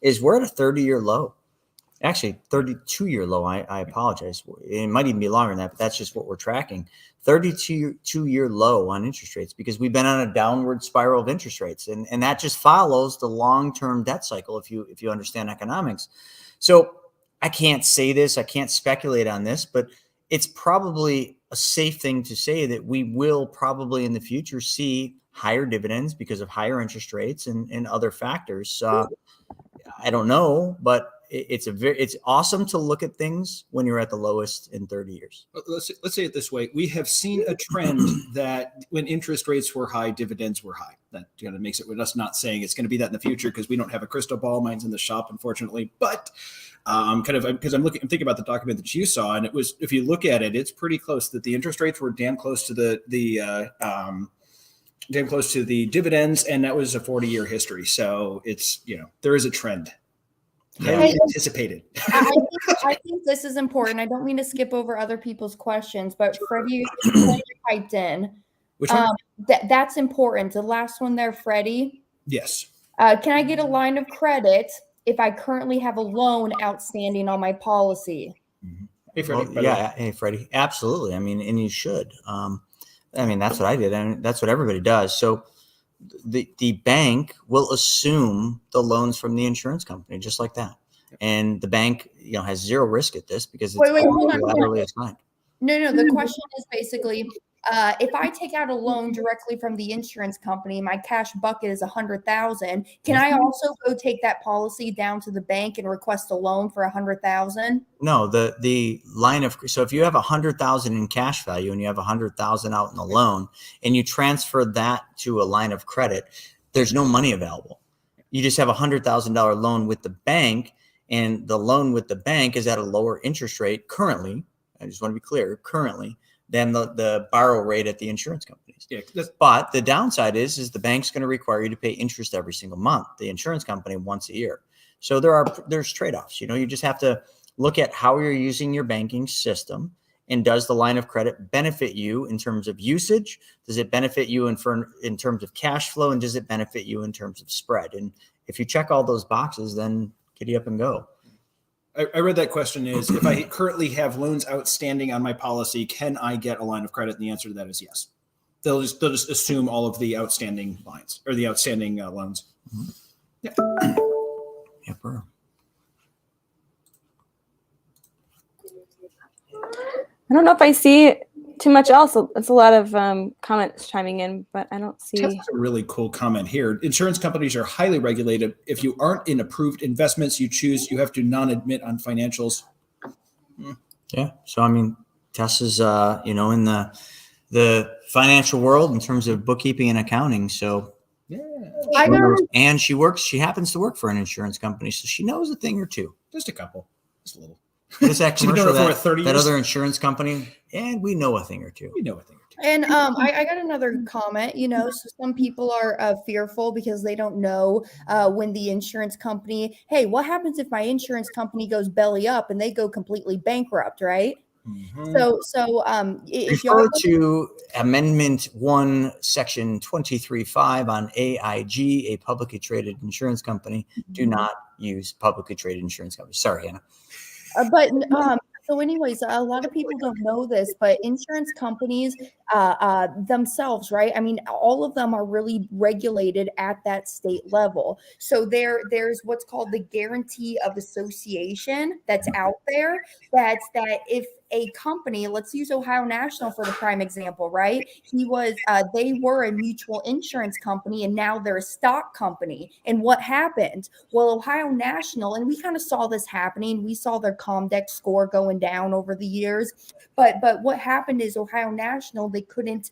is we're at a 30-year low. Actually, 32-year low. I apologize. It might even be longer than that, but that's just what we're tracking. 32-year low on interest rates, because we've been on a downward spiral of interest rates, and that just follows the long-term debt cycle. If you understand economics, so I can't say this, I can't speculate on this, but it's probably a safe thing to say that we will probably in the future see higher dividends because of higher interest rates and other factors. I don't know, but it's awesome to look at things when you're at the lowest in 30 years. Let's say it this way. We have seen a trend that when interest rates were high, dividends were high. That kind of makes it, with us not saying it's going to be that in the future because we don't have a crystal ball. Mine's in the shop, unfortunately. But because I'm thinking about the document that you saw, and it was, if you look at it, it's pretty close that the interest rates were damn close to the dividends, and that was a 40-year history. So it's, there is a trend. Highly anticipated. I think this is important. I don't mean to skip over other people's questions, but Freddie typed in. Which one? That's important. The last one there, Freddie. Yes. Can I get a line of credit if I currently have a loan outstanding on my policy? Mm-hmm. Hey, Freddie. Hey, Freddie. Absolutely. I mean, and you should. That's what I did, and that's what everybody does. So the bank will assume the loans from the insurance company, just like that. And the bank, has zero risk at this because it's laterally assigned. No. The question is basically, if I take out a loan directly from the insurance company, my cash bucket is $100,000. Can I also go take that policy down to the bank and request a loan for $100,000? No, the line of, so if you have $100,000 in cash value and you have $100,000 out in a loan and you transfer that to a line of credit, there's no money available. You just have a $100,000 loan with the bank, and the loan with the bank is at a lower interest rate currently. I just want to be clear, currently, than the borrow rate at the insurance companies. Yeah, but the downside is the bank's going to require you to pay interest every single month. The insurance company once a year. So there's trade-offs. You just have to look at how you're using your banking system, and does the line of credit benefit you in terms of usage? Does it benefit you in terms of cash flow? And does it benefit you in terms of spread? And if you check all those boxes, then giddy up and go. I read that question is, if I currently have loans outstanding on my policy, can I get a line of credit? And the answer to that is yes. They'll just assume all of the outstanding lines or the outstanding loans. Mm-hmm. Yeah. Yeah, bro. I don't know if I see too much else. It's a lot of comments chiming in, but I don't see. That's a really cool comment here. Insurance companies are highly regulated. If you aren't in approved investments you have to non-admit on financials. Yeah. So, Tess is, in the financial world in terms of bookkeeping and accounting. So, yeah. And she happens to work for an insurance company. So she knows a thing or two. Just a couple. Just a little. This that She's been doing commercial, it for 30 that years. other insurance company, and we know a thing or two. We know a thing or two. And I got another comment. So some people are fearful because they don't know when the insurance company, hey, what happens if my insurance company goes belly up and they go completely bankrupt, right? Mhm. So if y'all Refer to Amendment 1, Section 23.5 on AIG, a publicly traded insurance company. Do not use publicly traded insurance companies. Sorry, Hannah. So anyways, a lot of people don't know this, but insurance companies themselves, right? I mean, all of them are really regulated at that state level. So there's what's called the guarantee of association that's out there. That if a company, let's use Ohio National for the prime example, right? They were a mutual insurance company and now they're a stock company. And what happened? Well, Ohio National, and we kind of saw this happening. We saw their Comdex score going down over the years. But what happened is Ohio National, they couldn't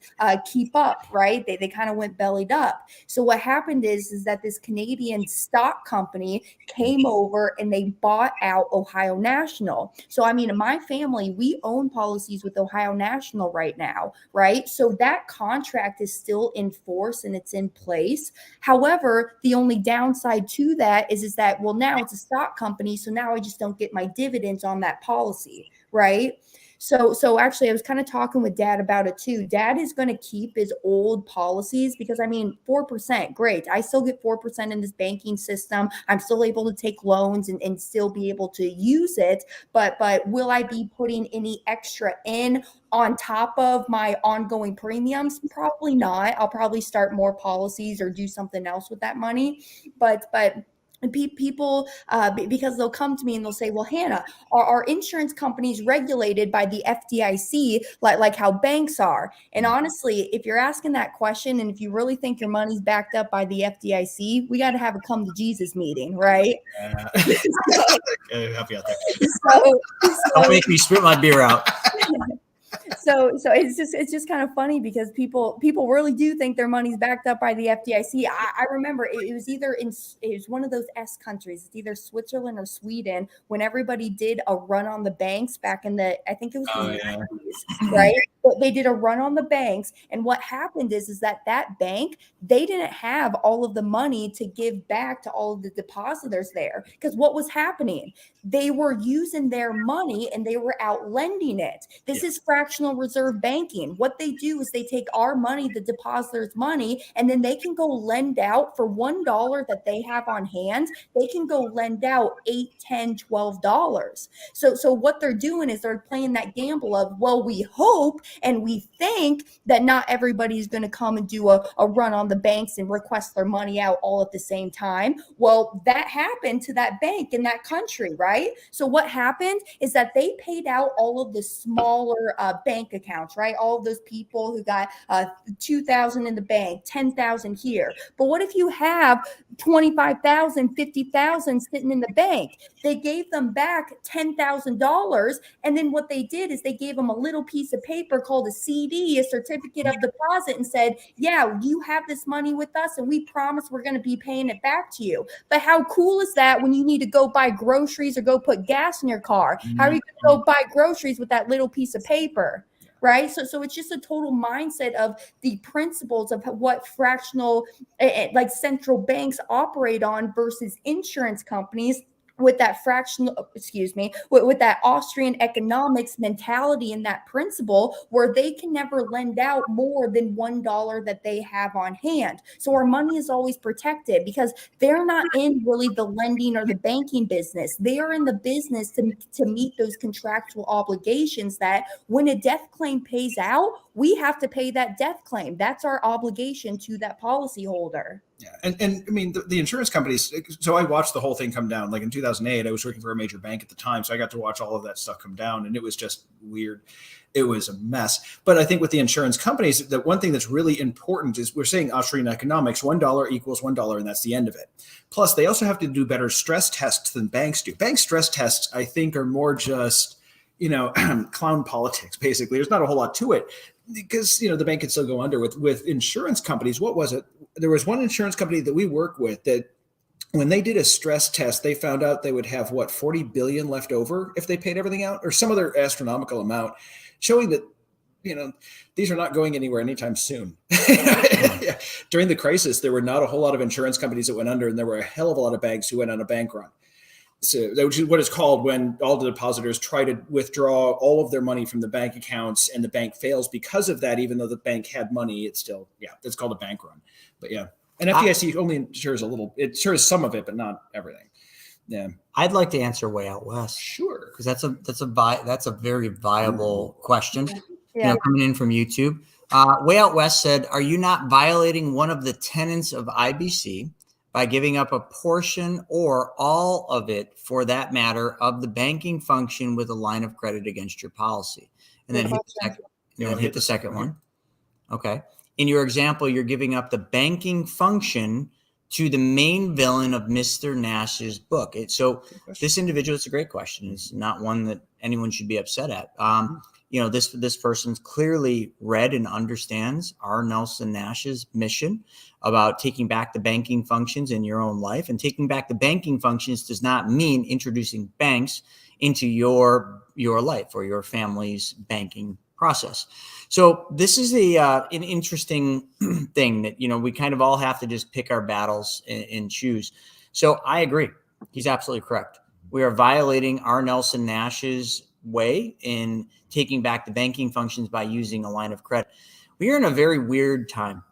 keep up, right? They kind of went bellied up. So what happened is that this Canadian stock company came over and they bought out Ohio National. So I mean, in my family, we own policies with Ohio National right now, right? So that contract is still in force and it's in place. However, the only downside to that is that, well, now it's a stock company, so now I just don't get my dividends on that policy, right? So actually, I was kind of talking with Dad about it too. Dad is going to keep his old policies because, I mean, 4%, great. I still get 4% in this banking system. I'm still able to take loans and still be able to use it. But will I be putting any extra in on top of my ongoing premiums? Probably not. I'll probably start more policies or do something else with that money. But people because they'll come to me and they'll say, well, Hannah, are insurance companies regulated by the FDIC like how banks are? And honestly, if you're asking that question and if you really think your money's backed up by the FDIC, we got to have a come to Jesus meeting, right? Help you out there. Don't make me spit my beer out. So it's just kind of funny because people really do think their money's backed up by the FDIC. I remember it was one of those S countries. It's either Switzerland or Sweden when everybody did a run on the banks back in the, I think it was the 90s, right? But they did a run on the banks, and what happened is that bank, they didn't have all of the money to give back to all of the depositors there, because what was happening? They were using their money and they were out lending it. This is fractional reserve banking. What they do is they take our money, the depositors' money, and then they can go lend out for $1 that they have on hand. They can go lend out $8, $10, $12. So what they're doing is they're playing that gamble of, well, we hope and we think that not everybody's going to come and do a run on the banks and request their money out all at the same time. Well, that happened to that bank in that country, right? So what happened is that they paid out all of the smaller bank accounts, right? All of those people who got $2,000 in the bank, $10,000 here. But what if you have $25,000, $50,000 sitting in the bank? They gave them back $10,000, and then what they did is they gave them a little piece of paper called a CD, a certificate of deposit, and said, yeah, you have this money with us and we promise we're going to be paying it back to you. But how cool is that when you need to go buy groceries or go put gas in your car? How are you going to go buy groceries with that little piece of paper? Right. So it's just a total mindset of the principles of what fractional, like central banks operate on versus insurance companies with that with that Austrian economics mentality and that principle where they can never lend out more than $1 that they have on hand. So our money is always protected because they're not in really the lending or the banking business. They are in the business to meet those contractual obligations that when a death claim pays out, we have to pay that death claim. That's our obligation to that policyholder. Yeah. And I mean, the insurance companies, so I watched the whole thing come down. Like in 2008, I was working for a major bank at the time. So I got to watch all of that stuff come down, and it was just weird. It was a mess. But I think with the insurance companies, the one thing that's really important is we're saying Austrian economics, $1 equals $1, and that's the end of it. Plus, they also have to do better stress tests than banks do. Bank stress tests, I think, are more just, clown politics, basically. There's not a whole lot to it because, the bank could still go under. With insurance companies, what was it? There was one insurance company that we work with that when they did a stress test, they found out they would have what, 40 billion left over if they paid everything out, or some other astronomical amount, showing that, you know, these are not going anywhere anytime soon. Yeah. During the crisis, there were not a whole lot of insurance companies that went under, and there were a hell of a lot of banks who went on a bank run. So which is what is called when all the depositors try to withdraw all of their money from the bank accounts and the bank fails because of that. Even though the bank had money, it's still, yeah, it's called a bank run. But yeah, and FDIC only insures it insures some of it, but not everything. Yeah, I'd like to answer Way Out West. sure. Because that's a very viable question. Yeah. You know, coming in from YouTube. Way Out West said, "Are you not violating one of the tenets of IBC by giving up a portion or all of it, for that matter, of the banking function with a line of credit against your policy?" And then hit the second one. Okay. In your example, you're giving up the banking function to the main villain of Mr. Nash's book. So this individual, it's a great question. It's not one that anyone should be upset at. You know, this person's clearly read and understands R. Nelson Nash's mission about taking back the banking functions in your own life. And taking back the banking functions does not mean introducing banks into your life or your family's banking process. So this is an interesting thing that, you know, we kind of all have to just pick our battles and choose. So I agree. He's absolutely correct. We are violating R. Nelson Nash's way in taking back the banking functions by using a line of credit. We are in a very weird time.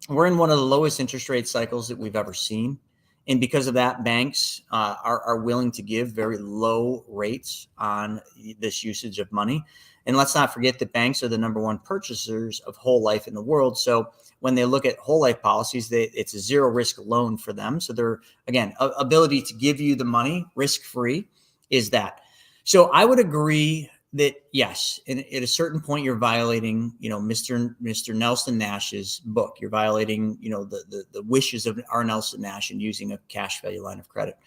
We're in one of the lowest interest rate cycles that we've ever seen. And because of that, banks are willing to give very low rates on this usage of money. And let's not forget that banks are the number one purchasers of whole life in the world. So when they look at whole life policies, it's a zero risk loan for them. So their, again, ability to give you the money risk-free is that. So I would agree that, yes, at a certain point, you're violating, you know, Mr. Nelson Nash's book. You're violating, you know, the wishes of R. Nelson Nash in using a cash value line of credit.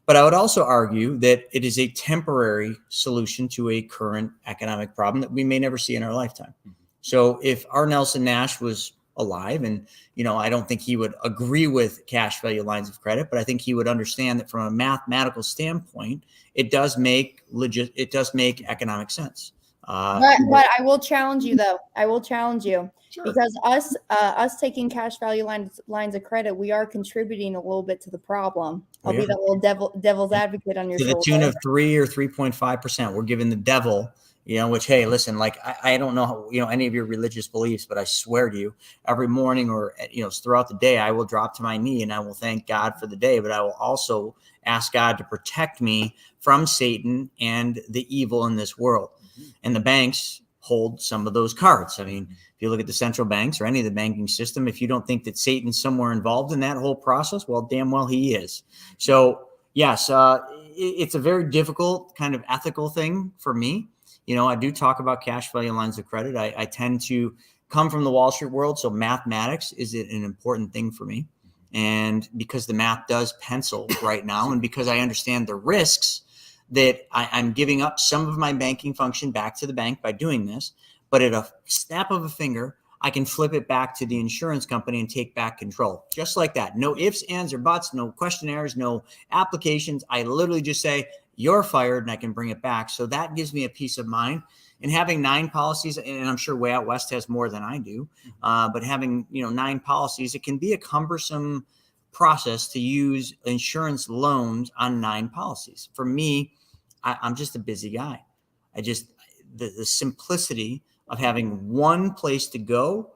But I would also argue that it is a temporary solution to a current economic problem that we may never see in our lifetime. So if R. Nelson Nash was alive, and, you know, I don't think he would agree with cash value lines of credit, but I think he would understand that from a mathematical standpoint, it does make economic sense. But I will challenge you, though. I will challenge you. Sure. Because us taking cash value lines of credit, we are contributing a little bit to the problem. I'll be that little devil's advocate on your to shoulder. the tune of 3 or 3.5%. We're giving the devil, you know, which, hey, listen, like, I don't know how, you know, any of your religious beliefs, but I swear to you, every morning or, you know, throughout the day, I will drop to my knee and I will thank God for the day, but I will also ask God to protect me from Satan and the evil in this world. And the banks hold some of those cards. I mean, if you look at the central banks or any of the banking system, if you don't think that Satan's somewhere involved in that whole process, well, damn well he is. So yes, it's a very difficult kind of ethical thing for me. You know, I do talk about cash value lines of credit. I tend to come from the Wall Street world. So mathematics is an important thing for me. And because the math does pencil right now, and because I understand the risks that I'm giving up some of my banking function back to the bank by doing this, but at a snap of a finger, I can flip it back to the insurance company and take back control. Just like that. No ifs, ands, or buts, no questionnaires, no applications. I literally just say, you're fired, and I can bring it back. So that gives me a peace of mind. And having 9 policies, and I'm sure Way Out West has more than I do, but having, you know, 9 policies, it can be a cumbersome process to use insurance loans on 9 policies. For me, I'm just a busy guy. The simplicity of having one place to go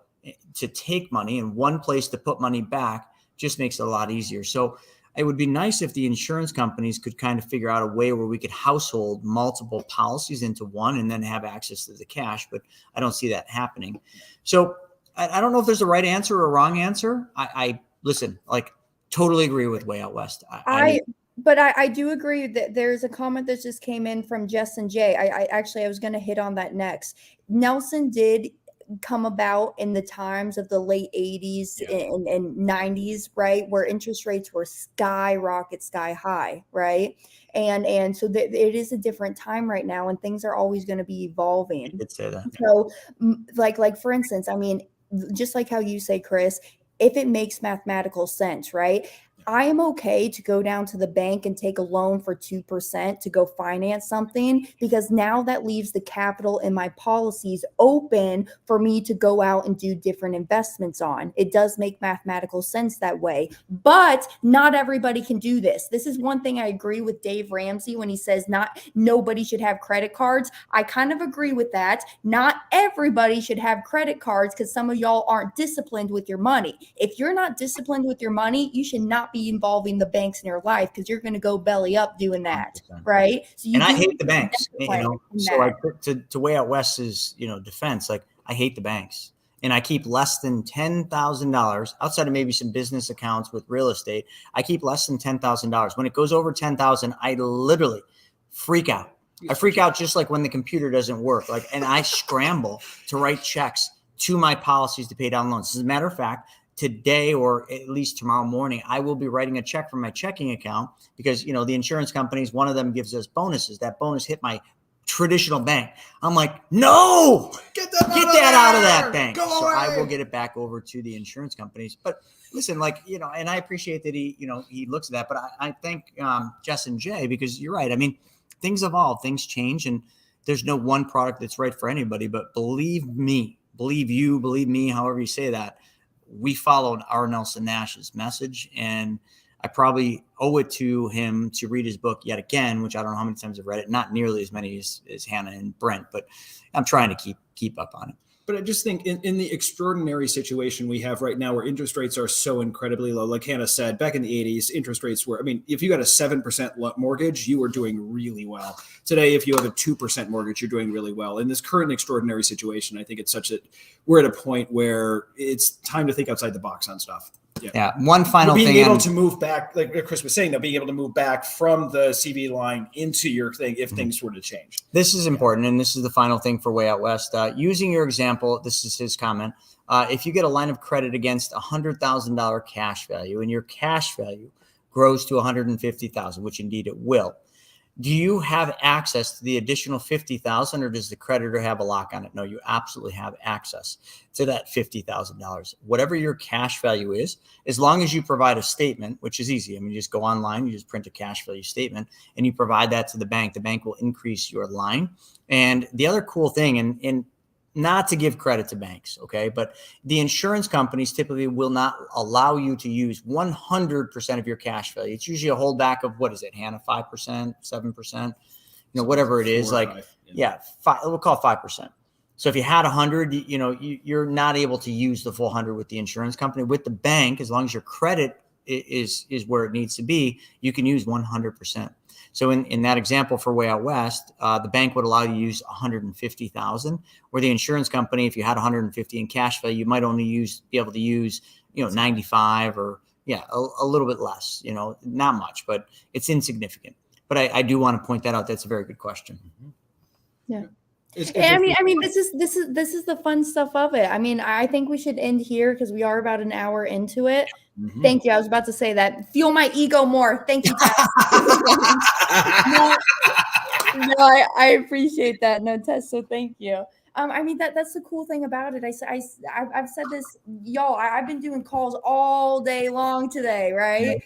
to take money and one place to put money back just makes it a lot easier. So it would be nice if the insurance companies could kind of figure out a way where we could household multiple policies into one and then have access to the cash, but I don't see that happening. So I don't know if there's a right answer or a wrong answer. I listen, like, totally agree with Way Out West. But I do agree that there's a comment that just came in from Justin J. I was going to hit on that next. Nelson did come about in the times of the late 80s and 90s, right, where interest rates were sky high, right? And so it is a different time right now, and things are always going to be evolving. I did say that. So like for instance, I mean, just like how you say, Chris, if it makes mathematical sense, right? I am okay to go down to the bank and take a loan for 2% to go finance something, because now that leaves the capital in my policies open for me to go out and do different investments on. It does make mathematical sense that way, but not everybody can do this. This is one thing I agree with Dave Ramsey when he says nobody should have credit cards. I kind of agree with that. Not everybody should have credit cards because some of y'all aren't disciplined with your money. If you're not disciplined with your money, you should not be involving the banks in your life, because you're going to go belly up doing that, 100%. right? So And I hate the banks, you know. So that. to Way Out West's, you know, defense, like I hate the banks, and I keep less than $10,000 outside of maybe some business accounts with real estate. I keep less than $10,000. When it goes over 10,000, I literally freak out. I freak out just like when the computer doesn't work. Like, and I scramble to write checks to my policies to pay down loans. As a matter of fact, today, or at least tomorrow morning, I will be writing a check from my checking account, because, you know, the insurance companies, one of them gives us bonuses. That bonus hit my traditional bank. I'm like, no, Get that out of that bank. Go So away. I will get it back over to the insurance companies. But listen, like, you know, and I appreciate that he looks at that. But I thank Jess and Jay, because you're right. I mean, things evolve, things change, and there's no one product that's right for anybody. But believe me, however you say that, we followed R. Nelson Nash's message, and I probably owe it to him to read his book yet again, which I don't know how many times I've read it. Not nearly as many as Hannah and Brent, but I'm trying to keep up on it. But I just think in the extraordinary situation we have right now, where interest rates are so incredibly low, like Hannah said, back in the 80s, interest rates were, I mean, if you got a 7% mortgage, you were doing really well. Today, if you have a 2% mortgage, you're doing really well. In this current extraordinary situation, I think it's such that we're at a point where it's time to think outside the box on stuff. Yeah. One final being thing. Being able to move back, like Chris was saying, though, being able to move back from the CV line into your thing if things were to change. This is important, and this is the final thing for Way Out West. Using your example, this is his comment. If you get a line of credit against $100,000 cash value, and your cash value grows to $150,000, which indeed it will, do you have access to the additional $50,000, or does the creditor have a lock on it? No, you absolutely have access to that $50,000. Whatever your cash value is, as long as you provide a statement, which is easy. I mean, you just go online, you just print a cash value statement, and you provide that to the bank will increase your line. And the other cool thing, and not to give credit to banks, okay, but the insurance companies typically will not allow you to use 100% of your cash value. It's usually a holdback of, what is it, Hannah, 5%, 7%, whatever it is, like, 5, we'll call it 5%. So if you had 100, you're not able to use the full 100 with the insurance company. With the bank, as long as your credit is where it needs to be, you can use 100%. So in that example for Way Out West, the bank would allow you to use $150,000, where the insurance company, if you had $150 in cash value, you might only be able to use 95, or a little bit less. Not much, but it's insignificant. But I do want to point that out. That's a very good question. Yeah. I mean, this is the fun stuff of it. I mean, I think we should end here because we are about an hour into it. Mm-hmm. Thank you. I was about to say that. Fuel my ego more. Thank you, Tess. No, I appreciate that. No, Tess. So thank you. I mean, that's the cool thing about it. I've said this, y'all. I've been doing calls all day long today, right?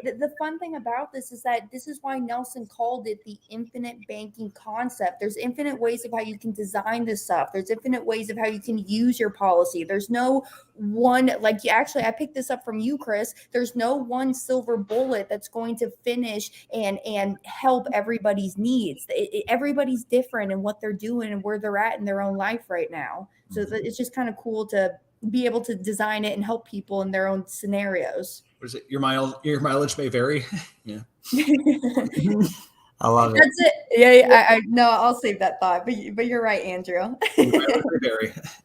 The fun thing about this is that this is why Nelson called it the infinite banking concept. There's infinite ways of how you can design this stuff. There's infinite ways of how you can use your policy. There's no one, I picked this up from you, Chris. There's no one silver bullet that's going to finish and help everybody's needs. Everybody's different in what they're doing and where they're at in their own life right now. So it's just kind of cool to be able to design it and help people in their own scenarios. What is it? Your mileage may vary. Yeah. I love it. That's it. Yeah, no, I'll save that thought. But you're right, Andrew.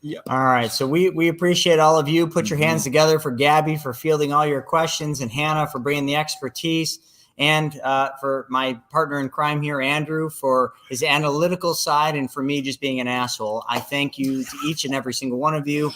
Yep. All right. So we appreciate all of you. Put your hands together for Gabby for fielding all your questions, and Hannah for bringing the expertise, and for my partner in crime here, Andrew, for his analytical side, and for me just being an asshole. I thank you to each and every single one of you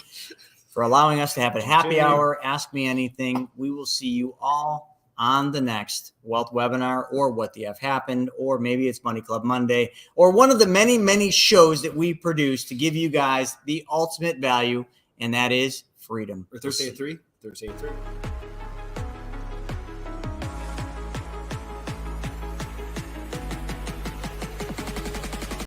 for allowing us to have a happy hour. Ask Me Anything. We will see you all on the next wealth webinar, or What the F Happened, or maybe it's Money Club Monday, or one of the many, many shows that we produce to give you guys the ultimate value, and that is freedom. Or Thursday at 3.